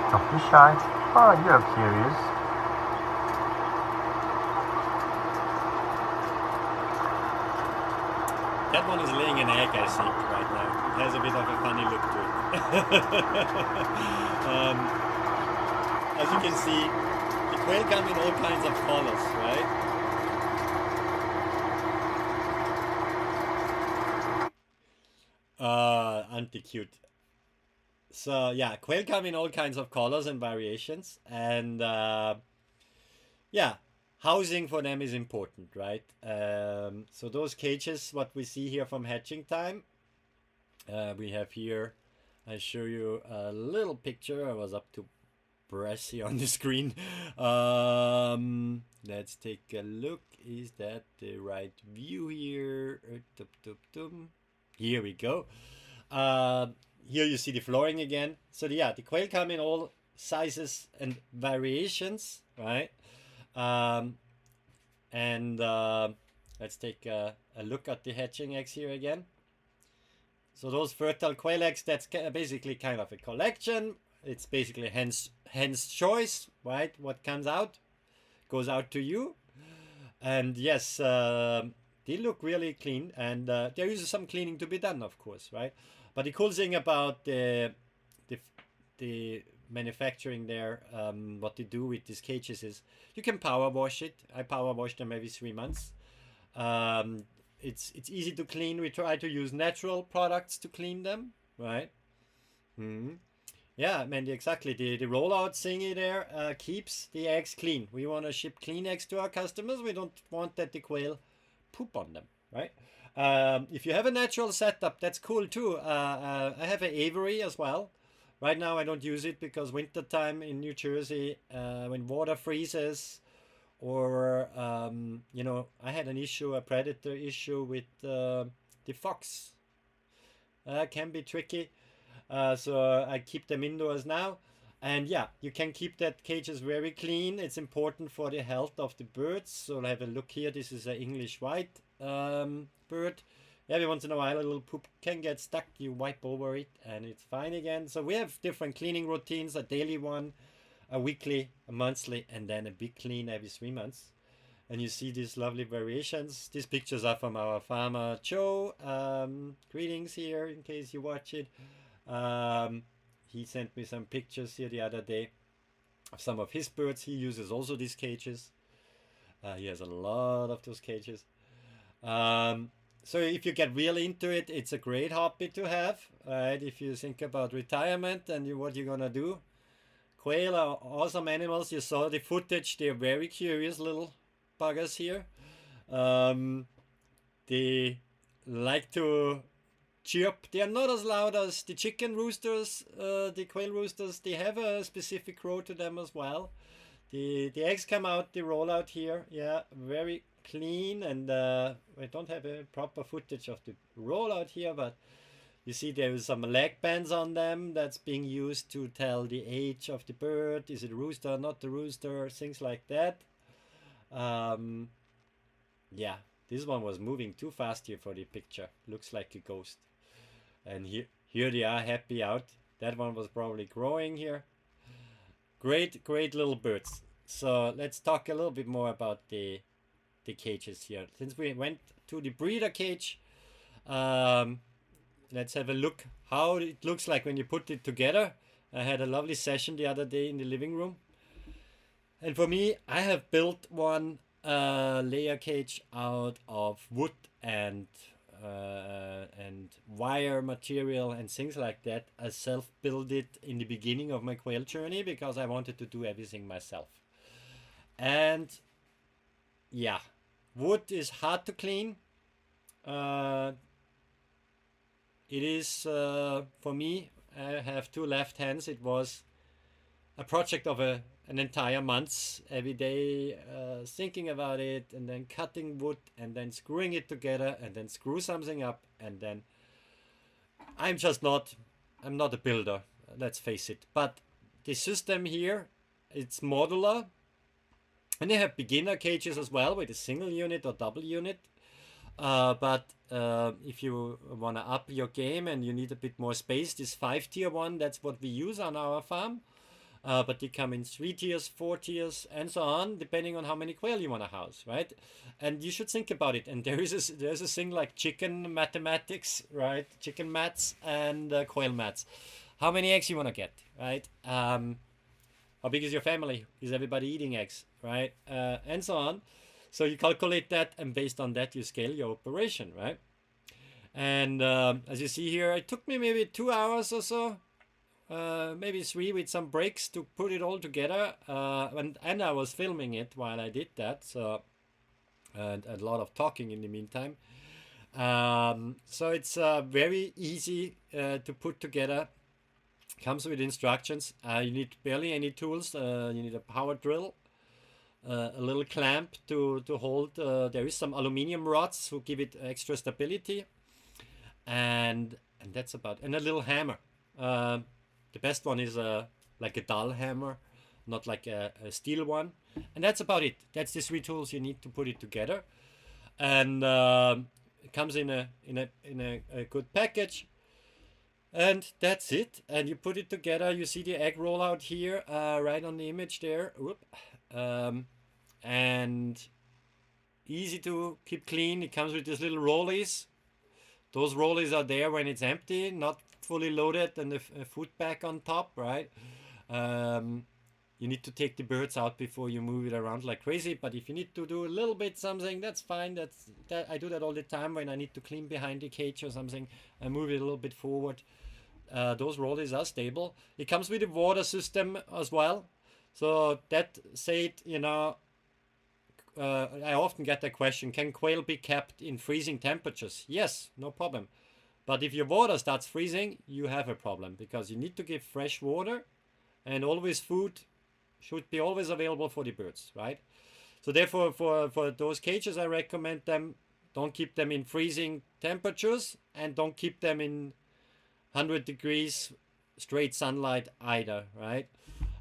Don't be shy. Oh, you're curious. That one is laying an egg, I think, right now. It has a bit of a funny look to it. As you can see, the quail come in all kinds of colors, right? Aren't they cute? So yeah, quail come in all kinds of colors and variations, and housing for them is important, right? So those cages, what we see here from hatching time, we have here, I show you a little picture. I was up to press here on the screen. Let's take a look. Is that the right view here? Here we go. Here you see the flooring again. So the quail come in all sizes and variations, right? Let's take a look at the hatching eggs here again. So those fertile quail eggs, that's basically kind of a collection. It's basically hen's choice, right? What comes out goes out to you. And yes, they look really clean, and there is some cleaning to be done, of course, right? But the cool thing about the manufacturing there, what they do with these cages is you can power wash it. I power wash them every 3 months. It's easy to clean. We try to use natural products to clean them, right? Yeah, Mandy, exactly. The rollout thingy there keeps the eggs clean. We want to ship clean eggs to our customers. We don't want that the quail poop on them, right? If you have a natural setup, that's cool too. I have an aviary as well. Right now I don't use it because wintertime in New Jersey, when water freezes, or I had an issue, a predator issue with the fox. Can be tricky. So I keep them indoors now. And yeah, you can keep that cages very clean. It's important for the health of the birds. So have a look here. This is an English white bird. Every once in a while a little poop can get stuck. You wipe over it and it's fine again. So we have different cleaning routines, a daily one, a weekly, a monthly, and then a big clean every 3 months. And you see these lovely variations. These pictures are from our farmer Joe. Greetings here in case you watch it. He sent me some pictures here the other day of some of his birds. He uses also these cages. He has a lot of those cages. So if you get really into it, it's a great hobby to have, right? If you think about retirement and what you're gonna do. Quail are awesome animals. You saw the footage. They're very curious little buggers here. They like to chirp. They are not as loud as the chicken roosters, the quail roosters. They have a specific crow to them as well. The eggs come out, they roll out here. Yeah, very clean, and I don't have a proper footage of the rollout here, but you see there is some leg bands on them that's being used to tell the age of the bird. Is it a rooster, not the rooster, things like that. Yeah, this one was moving too fast here for the picture. Looks like a ghost. And here they are happy out. That one was probably growing here. Great little birds. So let's talk a little bit more about the cages here. Since we went to the breeder cage, let's have a look how it looks like when you put it together. I had a lovely session the other day in the living room. And for me, I have built one layer cage out of wood and wire material and things like that. I self-built it in the beginning of my quail journey because I wanted to do everything myself. And yeah, wood is hard to clean. It is, for me, I have two left hands. It was a project of an entire month, every day thinking about it, and then cutting wood, and then screwing it together, and then screw something up, and then I'm not a builder, let's face it. But the system here, it's modular, and they have beginner cages as well with a single unit or double unit. But if you want to up your game and you need a bit more space, this 5-tier one, that's what we use on our farm. But they come in 3 tiers, 4 tiers, and so on, depending on how many quail you want to house, right? And you should think about it. And there's a thing like chicken mathematics, right? Chicken mats and quail mats. How many eggs you want to get, right? How big is your family? Is everybody eating eggs, right? And so on. So you calculate that, and based on that, you scale your operation, right? And as you see here, it took me maybe 2 hours or so, maybe 3 with some breaks to put it all together. And I was filming it while I did that, so and a lot of talking in the meantime. So it's very easy to put together. Comes with instructions. You need barely any tools. You need a power drill. A little clamp to hold. There is some aluminium rods who give it extra stability, and that's about. And a little hammer. The best one is like a dull hammer, not like a steel one. And that's about it. That's the 3 tools you need to put it together, and it comes in a good package. And that's it. And you put it together. You see the egg rollout here, right on the image there. Whoop. And easy to keep clean. It comes with these little rollies. Those rollies are there when it's empty, not fully loaded, and the food bag on top, right? You need to take the birds out before you move it around like crazy. But if you need to do a little bit something, that's fine. That I do that all the time when I need to clean behind the cage or something. I move it a little bit forward. Those rollies are stable. It comes with a water system as well. So that said, I often get the question, can quail be kept in freezing temperatures? Yes, no problem. But if your water starts freezing, you have a problem because you need to give fresh water, and always food should be always available for the birds, right? So therefore, for those cages, I recommend them, don't keep them in freezing temperatures and don't keep them in 100 degrees straight sunlight either, right?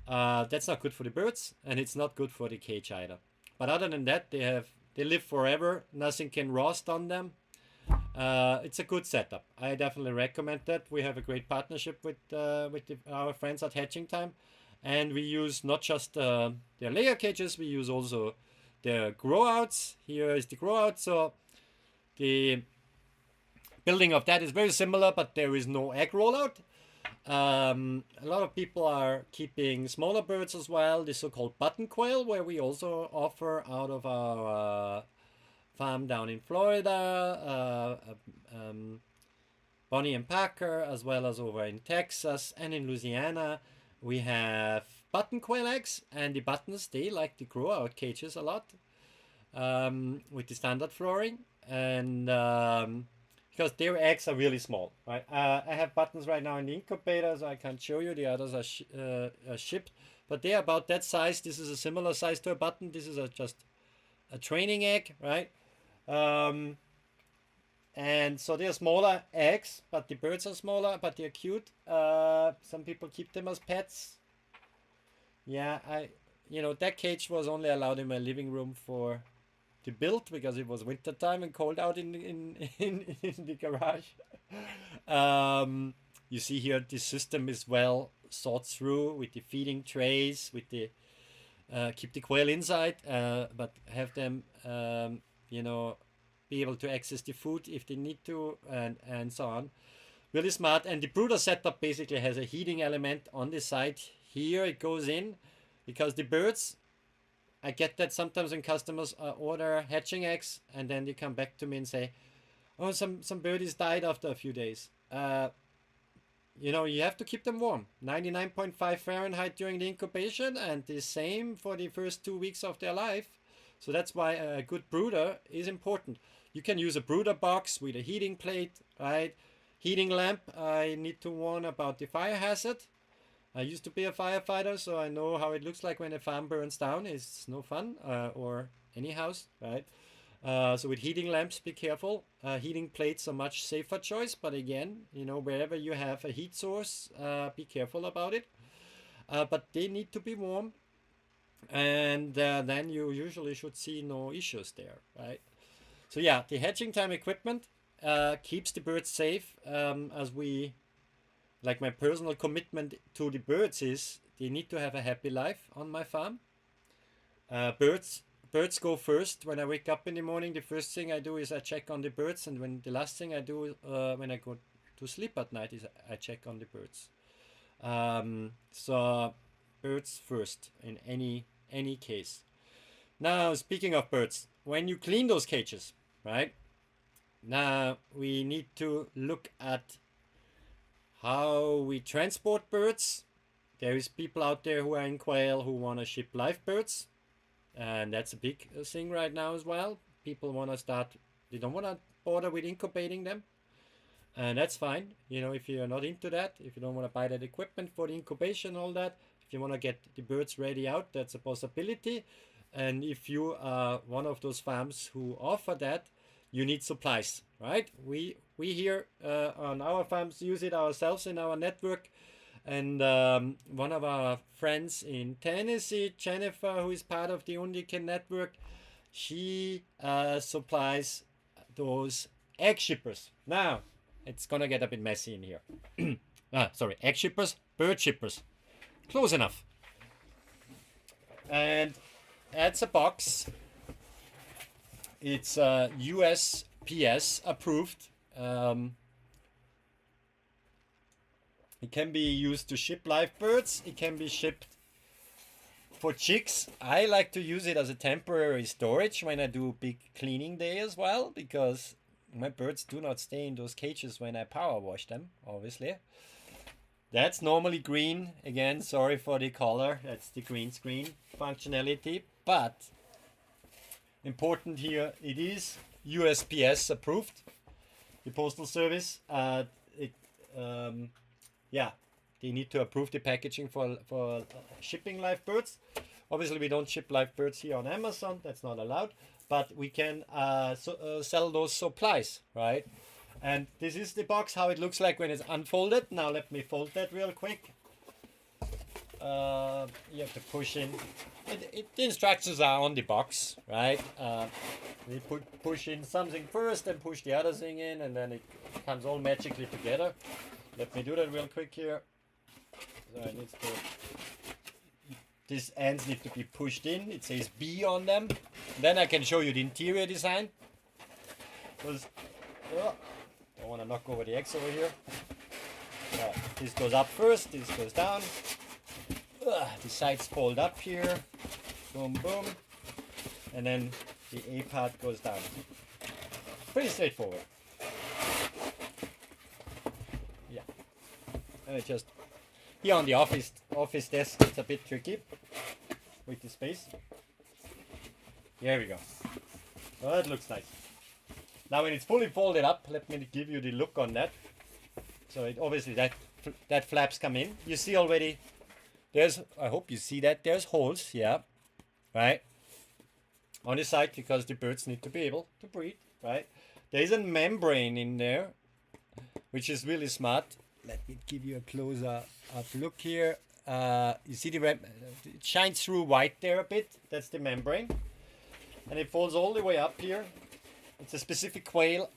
That's not good for the birds, and it's not good for the cage either. But other than that, they live forever. Nothing can rust on them. It's a good setup. I definitely recommend that. We have a great partnership with our friends at Hatching Time, and we use not just their layer cages. We use also their grow outs. Here is the grow out. So the building of that is very similar, but there is no egg rollout. A lot of people are keeping smaller birds as well, the so-called button quail, where we also offer out of our farm down in Florida, Bonnie and Parker, as well as over in Texas and in Louisiana. We have button quail eggs, and the buttons, they like the grow out cages a lot with the standard flooring, and because their eggs are really small, right? I have buttons right now in the incubator, so I can't show you. The others are shipped, but they're about that size. This is a similar size to a button. This is just a training egg, right? And so they're smaller eggs, but the birds are smaller, but they're cute. Some people keep them as pets. Yeah, that cage was only allowed in my living room to build because it was winter time and cold out in the garage. You see here the system is well thought through with the feeding trays, with the keep the quail inside, but have them be able to access the food if they need to, and so on. Really smart. And the brooder setup basically has a heating element on the side. Here it goes in because the birds, I get that sometimes when customers order hatching eggs and then they come back to me and say, oh, some birdies died after a few days. You have to keep them warm. 99.5 Fahrenheit during the incubation and the same for the first 2 weeks of their life. So that's why a good brooder is important. You can use a brooder box with a heating plate, right? Heating lamp. I need to warn about the fire hazard. I used to be a firefighter, so I know how it looks like when a farm burns down. It's no fun, or any house, right? So with heating lamps, be careful. Heating plates are much safer choice, but again, wherever you have a heat source, be careful about it. But they need to be warm, and then you usually should see no issues there, right? So yeah, the hatching time equipment keeps the birds safe, like my personal commitment to the birds is they need to have a happy life on my farm. Birds go first. When I wake up in the morning, the first thing I do is I check on the birds, and the last thing I do when I go to sleep at night is I check on the birds. So birds first in any case. Now, speaking of birds, when you clean those cages, right? Now we need to look at how we transport birds. There is people out there who are in quail who want to ship live birds, and that's a big thing right now as well. People want to start, they don't want to bother with incubating them, and that's fine. If you're not into that, if you don't want to buy that equipment for the incubation, all that, if you want to get the birds ready out, that's a possibility. And if you are one of those farms who offer that, you need supplies, right? We here on our farms use it ourselves in our network, and one of our friends in Tennessee, Jennifer, who is part of the Undiken network, she supplies those egg shippers. Now it's gonna get a bit messy in here. Egg shippers, bird shippers, close enough. And that's a box. It's USPS approved. It can be used to ship live birds. It can be shipped for chicks. I like to use it as a temporary storage when I do big cleaning day as well, because my birds do not stay in those cages when I power wash them, obviously. That's normally green. Again, sorry for the color. That's the green screen functionality. But important here, it is USPS approved, the postal service. Yeah, they need to approve the packaging for shipping live birds. Obviously, we don't ship live birds here on Amazon. That's not allowed. But we can sell those supplies, right? And this is the box, how it looks like when it's unfolded. Now let me fold that real quick. You have to push in. The instructions are on the box, right? We push in something first, then push the other thing in, and then it comes all magically together. Let me do that real quick here. So it needs to, these ends need to be pushed in. It says B on them. Then I can show you the interior design. Because, don't want to knock over the eggs over here. This goes up first, this goes down. The sides fold up here. Boom, boom. And then the A part goes down. Pretty straightforward. Yeah. And it just, here on the office desk, it's a bit tricky with the space. There we go. Well, that looks nice. Now when it's fully folded up, let me give you the look on that. So it obviously that flaps come in. You see already, there's, I hope you see that, there's holes, yeah, right, on the side, because the birds need to be able to breathe, right? There is a membrane in there, which is really smart. Let me give you a closer up look here. You see it shines through white there a bit. That's the membrane. And it folds all the way up here. It's a specific quail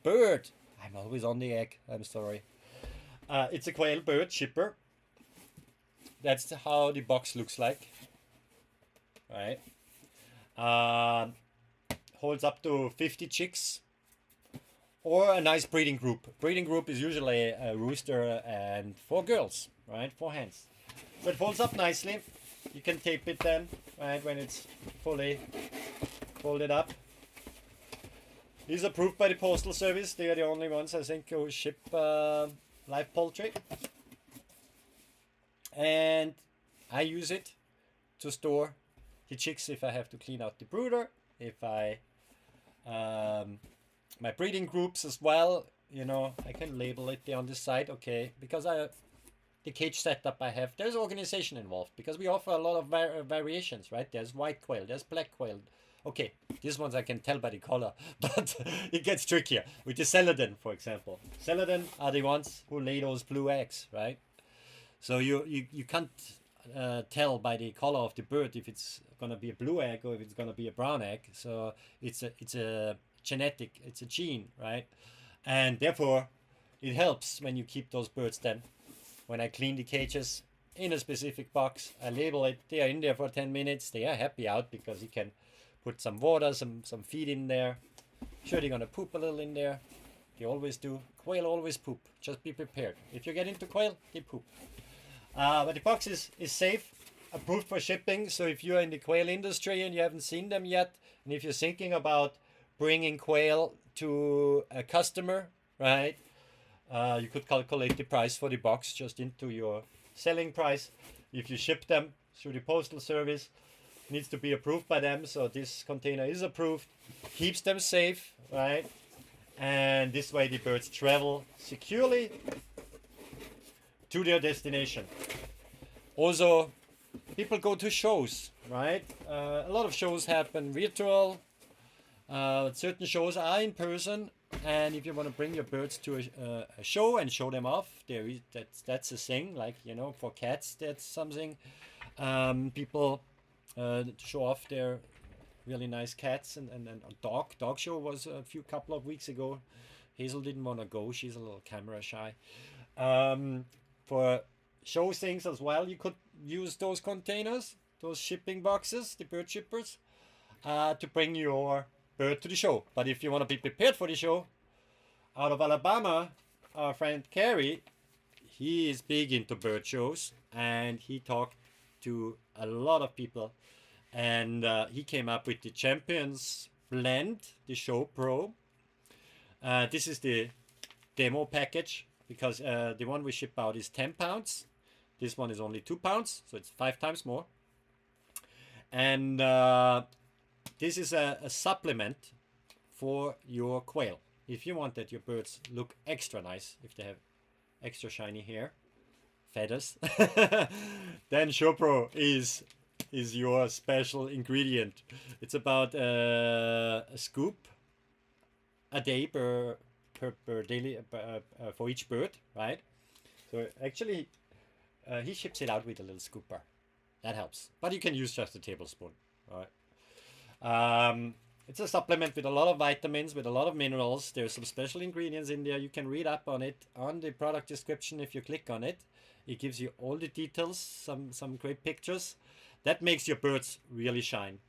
bird. I'm always on the egg, I'm sorry. It's a quail bird shipper. That's how the box looks like. Right. Holds up to 50 chicks. Or a nice breeding group. Breeding group is usually a rooster and 4 girls, right? 4 hens. So it folds up nicely. You can tape it then, right, when it's fully folded up. These are approved by the Postal Service. They are the only ones, I think, who ship live poultry. And I use it to store the chicks if I have to clean out the brooder. If I... my breeding groups as well, you know, I can label it there on the side, okay, because the cage setup I have, there's organization involved, because we offer a lot of variations, right? There's white quail, there's black quail. Okay, these ones I can tell by the color, but it gets trickier. With the Celadon, for example. Celadon are the ones who lay those blue eggs, right? So you can't tell by the color of the bird if it's gonna be a blue egg or if it's gonna be a brown egg. So it's a genetic, it's a gene, right? And therefore it helps when you keep those birds. Then when I clean the cages in a specific box, I label it, they are in there for 10 minutes, they are happy out because you can put some water, some feed in there. Sure, they're gonna poop a little in there, they always do. Quail always poop, just be prepared. If you get into quail, they poop. But the box is safe, approved for shipping. So if you're in the quail industry and you haven't seen them yet, and if you're thinking about bringing quail to a customer, right, you could calculate the price for the box just into your selling price. If you ship them through the Postal Service, it needs to be approved by them. So this container is approved, keeps them safe, right? And this way the birds travel securely to their destination. Also, people go to shows, right? A lot of shows happen virtual. Certain shows are in person, and if you want to bring your birds to a show and show them off, that's a thing. Like, you know, for cats, that's something. People show off their really nice cats, and a dog show was a couple of weeks ago. Hazel didn't want to go; she's a little camera shy. For show things as well, you could use those containers, those shipping boxes, the bird shippers, to bring your bird to the show. But if you want to be prepared for the show, out of Alabama, our friend Carrie he is big into bird shows, and he talked to a lot of people, and he came up with the Champions Blend, the Show Pro. This is the demo package, because the one we ship out is 10 pounds. This one is only 2 pounds, so it's 5 times more. And this is a supplement for your quail. If you want that your birds look extra nice, if they have extra shiny hair, feathers, then ShowPro is your special ingredient. It's about a scoop a day per daily for each bird, right? So actually, he ships it out with a little scooper. That helps, but you can use just a tablespoon, right? It's a supplement with a lot of vitamins, with a lot of minerals. There's some special ingredients in there. You can read up on it on the product description. If you click on it, it gives you all the details, some great pictures. That makes your birds really shine.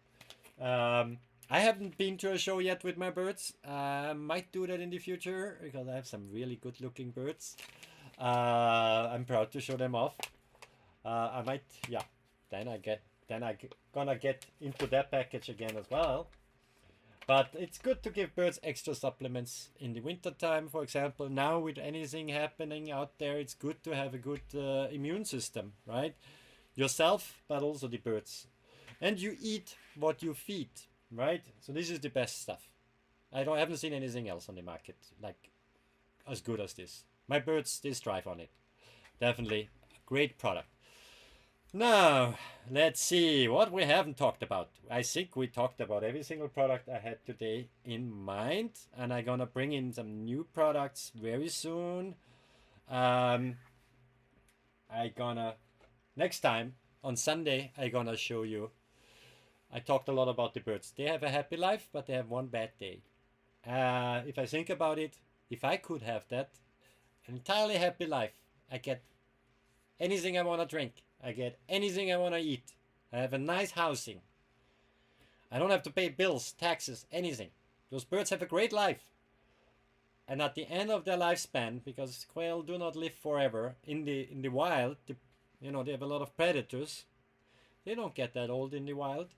I haven't been to a show yet with my birds. I might do that in the future because I have some really good looking birds. I'm proud to show them off. I might, yeah. Then I gonna get into that package again as well. But it's good to give birds extra supplements in the winter time. For example, now with anything happening out there, it's good to have a good immune system, right? Yourself, but also the birds. And you eat what you feed, right? So this is the best stuff. I haven't seen anything else on the market like as good as this. My birds, they strive on it. Definitely a great product. Now, let's see what we haven't talked about. I think we talked about every single product I had today in mind, and I'm gonna bring in some new products very soon. Next time on Sunday, I'm gonna show you. I talked a lot about the birds. They have a happy life, but they have one bad day. If I think about it, if I could have that, an entirely happy life, I get anything I want to drink. I get anything I want to eat. I have a nice housing. I don't have to pay bills, taxes, anything. Those birds have a great life. And at the end of their lifespan, because quail do not live forever in the wild, they have a lot of predators. They don't get that old in the wild.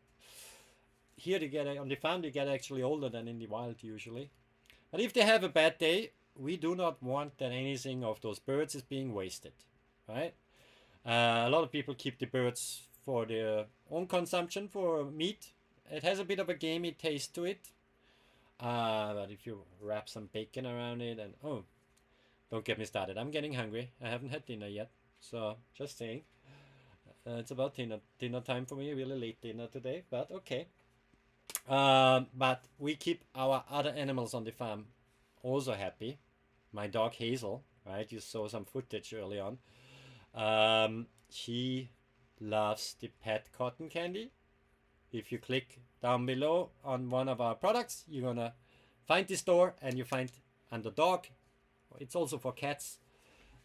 Here they get on the farm, they get actually older than in the wild usually. But if they have a bad day, we do not want that anything of those birds is being wasted, right? A lot of people keep the birds for their own consumption, for meat. It has a bit of a gamey taste to it. But if you wrap some bacon around it and, oh, don't get me started. I'm getting hungry. I haven't had dinner yet. So, just saying. It's about dinner time for me. Really late dinner today, but okay. But we keep our other animals on the farm also happy. My dog Hazel, right? You saw some footage early on. She loves the pet cotton candy. If you click down below on one of our products, you're gonna find the store, and you find under dog, it's also for cats,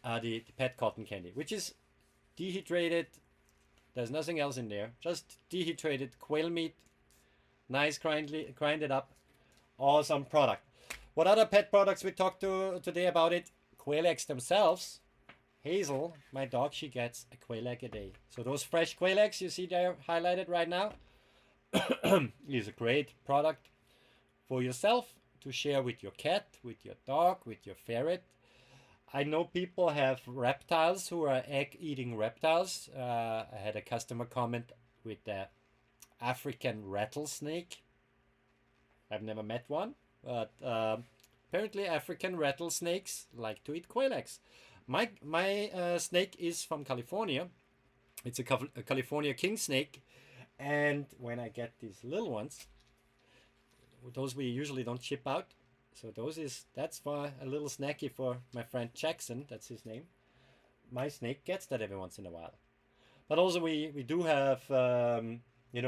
the pet cotton candy, which is dehydrated. There's nothing else in there, just dehydrated quail meat, nice grinded up, awesome product. What other pet products we talked to today about it? Quail eggs themselves. Hazel, my dog, she gets a quail egg a day. So those fresh quail eggs you see there highlighted right now is a great product for yourself to share with your cat, with your dog, with your ferret. I know people have reptiles who are egg-eating reptiles. I had a customer comment with the African rattlesnake. I've never met one, but apparently African rattlesnakes like to eat quail eggs. My snake is from California. It's a California king snake, and when I get these little ones, those we usually don't ship out. So that's for a little snacky for my friend Jackson. That's his name. My snake gets that every once in a while. But also we do have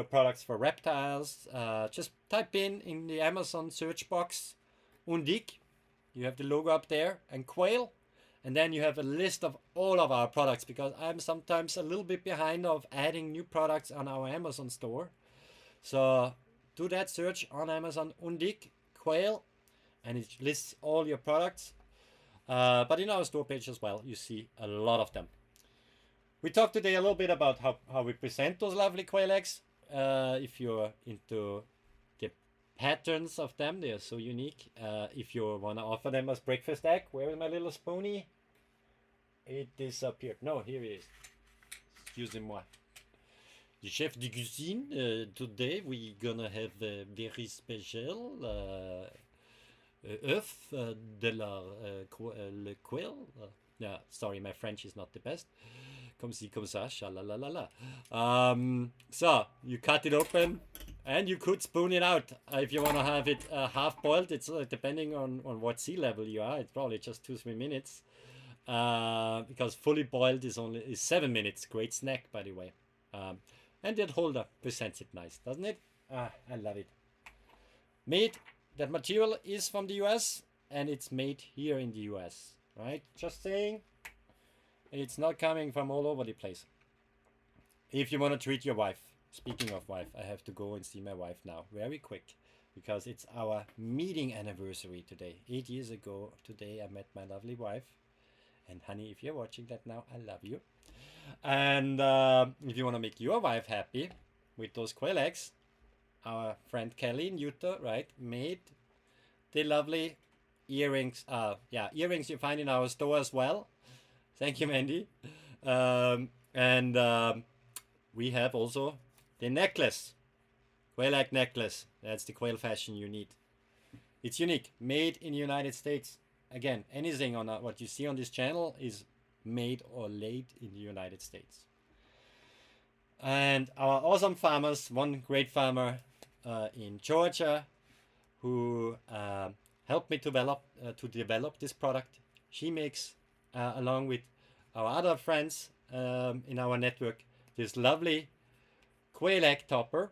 products for reptiles. Just type in the Amazon search box Undik. You have the logo up there, and quail. And then you have a list of all of our products, because I'm sometimes a little bit behind of adding new products on our Amazon store. So do that search on Amazon, Undik, quail, and it lists all your products. But in our store page as well, you see a lot of them. We talked today a little bit about how we present those lovely quail eggs. If you're into the patterns of them, they are so unique. If you want to offer them as breakfast egg, where is my little spoonie? It disappeared. No, here it is. Excusez-moi. The chef de cuisine, today we're gonna have a very special œuf de la le quail. Yeah, sorry, my French is not the best. Comme ci, comme ça, shalalalala. So, you cut it open and you could spoon it out. If you want to have it half boiled, it's depending on what sea level you are, it's probably just 2-3 minutes. Because fully boiled is 7 minutes. Great snack, by the way. And that holder presents it nice, doesn't it? I love it. Made, that material is from the US and it's made here in the US, right? Just saying, it's not coming from all over the place. If you want to treat your wife, speaking of wife, I have to go and see my wife now, very quick, because it's our meeting anniversary today. 8 years ago today, I met my lovely wife. And honey, if you're watching that now, I love you. And if you want to make your wife happy with those quail eggs, our friend Kelly in Utah, right, made the lovely earrings. Earrings you find in our store as well. Thank you, Mandy. We have also the necklace, quail egg necklace. That's the quail fashion you need. It's unique, made in the United States. Again, anything on what you see on this channel is made or laid in the United States. And our awesome farmers, one great farmer in Georgia who helped me to develop this product. She makes, along with our other friends in our network, this lovely quail egg topper.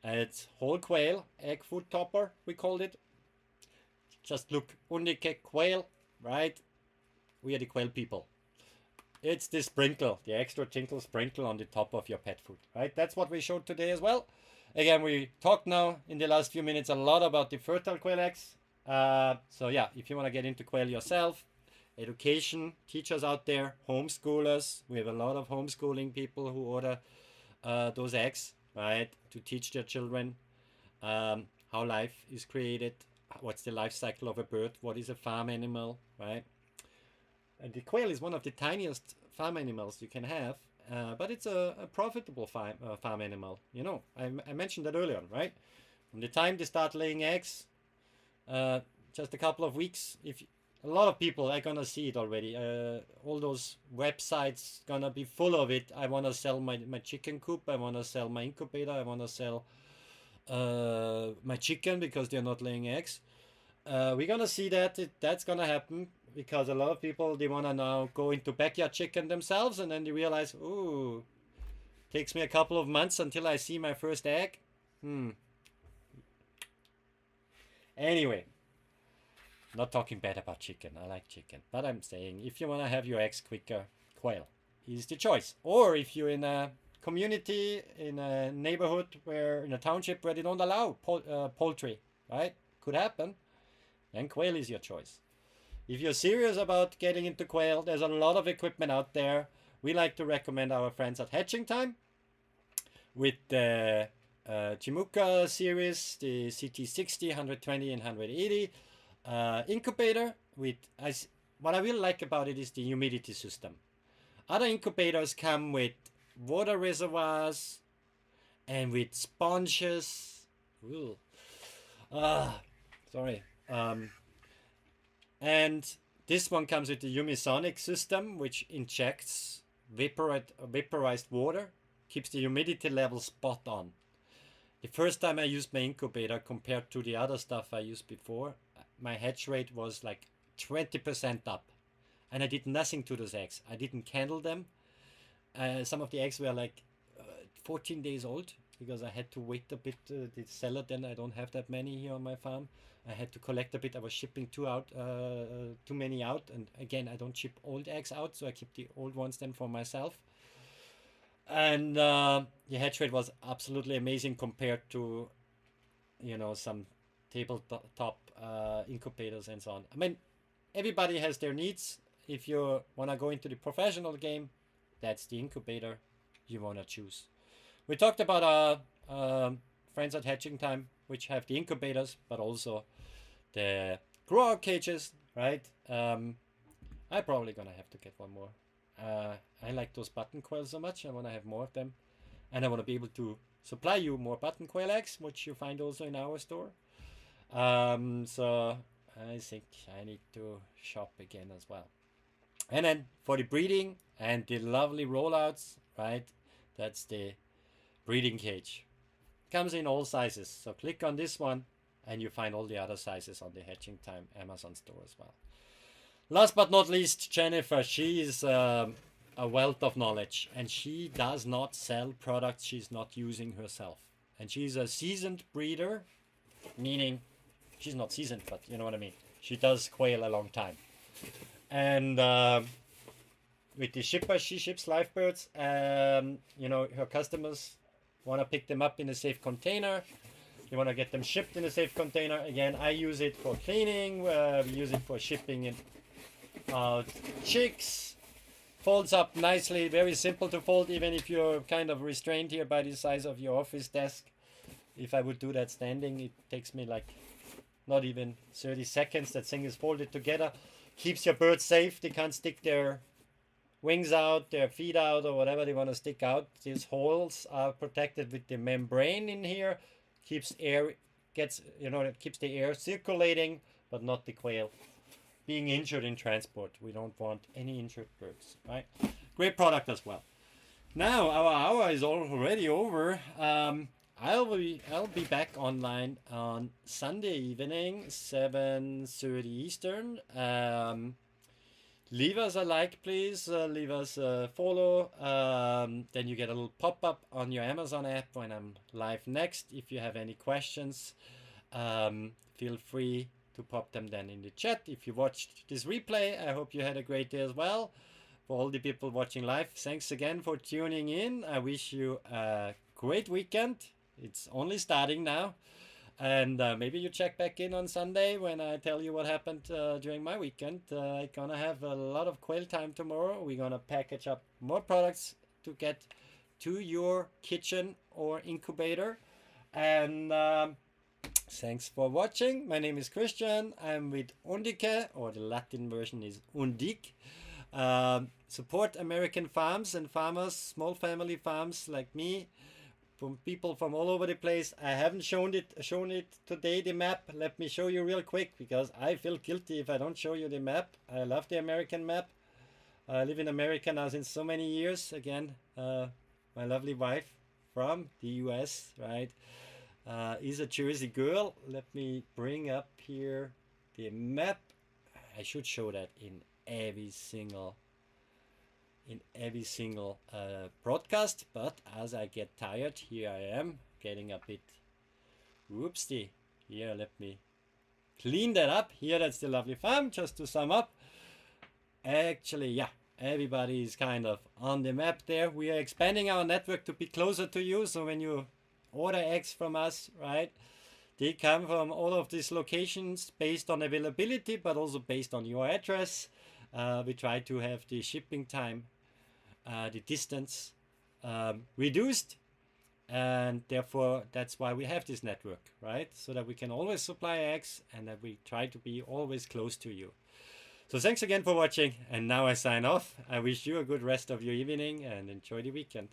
It's whole quail egg food topper, we called it. Just look, Unike quail, right? We are the quail people. It's the sprinkle, the extra tinkle sprinkle on the top of your pet food, right? That's what we showed today as well. Again, we talked now in the last few minutes a lot about the fertile quail eggs. So yeah, if you want to get into quail yourself, education, teachers out there, homeschoolers. We have a lot of homeschooling people who order those eggs, right? To teach their children how life is created, what's the life cycle of a bird, what is a farm animal, right? And the quail is one of the tiniest farm animals you can have, but it's a profitable farm animal. You know, I mentioned that earlier, right? From the time they start laying eggs, just a couple of weeks, if a lot of people are gonna see it already. All those websites gonna be full of it. I wanna sell my chicken coop. I wanna sell my incubator. I wanna sell my chicken because they're not laying eggs. We're gonna see that's gonna happen because a lot of people, they wanna now go into backyard chicken themselves, and then they realize, ooh, takes me a couple of months until I see my first egg. Anyway, not talking bad about chicken. I like chicken, but I'm saying if you wanna have your eggs quicker, quail is the choice. Or if you're in a community, in a neighborhood where, in a township where they don't allow poultry, right? Could happen. Then quail is your choice. If you're serious about getting into quail, there's a lot of equipment out there. We like to recommend our friends at Hatching Time with the Chimuka series, the CT60, 120 and 180 incubator. What I really like about it is the humidity system. Other incubators come with water reservoirs and with sponges. Sorry. And this one comes with the Humisonic system, which injects vaporized water, keeps the humidity level spot on. The first time I used my incubator compared to the other stuff I used before, my hatch rate was like 20% up. And I did nothing to those eggs. I didn't candle them. Some of the eggs were like 14 days old because I had to wait a bit to sell it. Then I don't have that many here on my farm. I had to collect a bit. I was shipping too many out. And again, I don't ship old eggs out, so I keep the old ones then for myself. And the hatch rate was absolutely amazing compared to, some tabletop incubators and so on. I mean, everybody has their needs. If you want to go into the professional game, that's the incubator you want to choose. We talked about our friends at Hatching Time, which have the incubators, but also the grow out cages, right? I'm probably gonna have to get one more. I like those button quails so much. I want to have more of them, and I want to be able to supply you more button quail eggs, which you find also in our store. So I think I need to shop again as well. And then for the breeding and the lovely rollouts, right? That's the breeding cage. Comes in all sizes. So click on this one and you find all the other sizes on the Hatching Time Amazon store as well. Last but not least, Jennifer. She is a wealth of knowledge, and she does not sell products she's not using herself. And she's a seasoned breeder, meaning she's not seasoned, but you know what I mean. She does quail a long time. And with the shipper, she ships live birds. You know, her customers want to pick them up in a safe container. You want to get them shipped in a safe container. Again, I use it for cleaning. We use it for shipping it out chicks. Folds up nicely. Very simple to fold, even if you're kind of restrained here by the size of your office desk. If I would do that standing, it takes me like not even 30 seconds. That thing is folded together. Keeps your birds safe. They can't stick their wings out, their feet out, or whatever they want to stick out. These holes are protected with the membrane in here. Keeps air, it keeps the air circulating, but not the quail being injured in transport. We don't want any injured birds, right? Great product as well. Now our hour is already over. I'll be back online on Sunday evening, 7:30 Eastern. Leave us a like, please. Leave us a follow. Then you get a little pop-up on your Amazon app when I'm live next. If you have any questions, feel free to pop them then in the chat. If you watched this replay, I hope you had a great day as well. For all the people watching live, thanks again for tuning in. I wish you a great weekend. It's only starting now. And maybe you check back in on Sunday when I tell you what happened during my weekend. I'm gonna have a lot of quail time tomorrow. We're gonna package up more products to get to your kitchen or incubator. And thanks for watching. My name is Christian. I'm with Undike, or the Latin version is Undik. Support American farms and farmers, small family farms like me, from people from all over the place. I haven't shown it today, the map. Let me show you real quick, because I feel guilty if I don't show you the map. I love the American map. I live in America now since so many years. Again, my lovely wife from the US, right, is a Jersey girl. Let me bring up here the map. I should show that in every single broadcast, but as I get tired, here I am getting a bit whoopsie. Here, let me clean that up. Here, that's the lovely farm. Just to sum up, actually, yeah, everybody is kind of on the map there. We are expanding our network to be closer to you, so when you order eggs from us, right, they come from all of these locations based on availability, but also based on your address. We try to have the shipping time, the distance reduced, and therefore that's why we have this network, right? So that we can always supply eggs and that we try to be always close to you. So thanks again for watching, and now I sign off. I wish you a good rest of your evening and enjoy the weekend.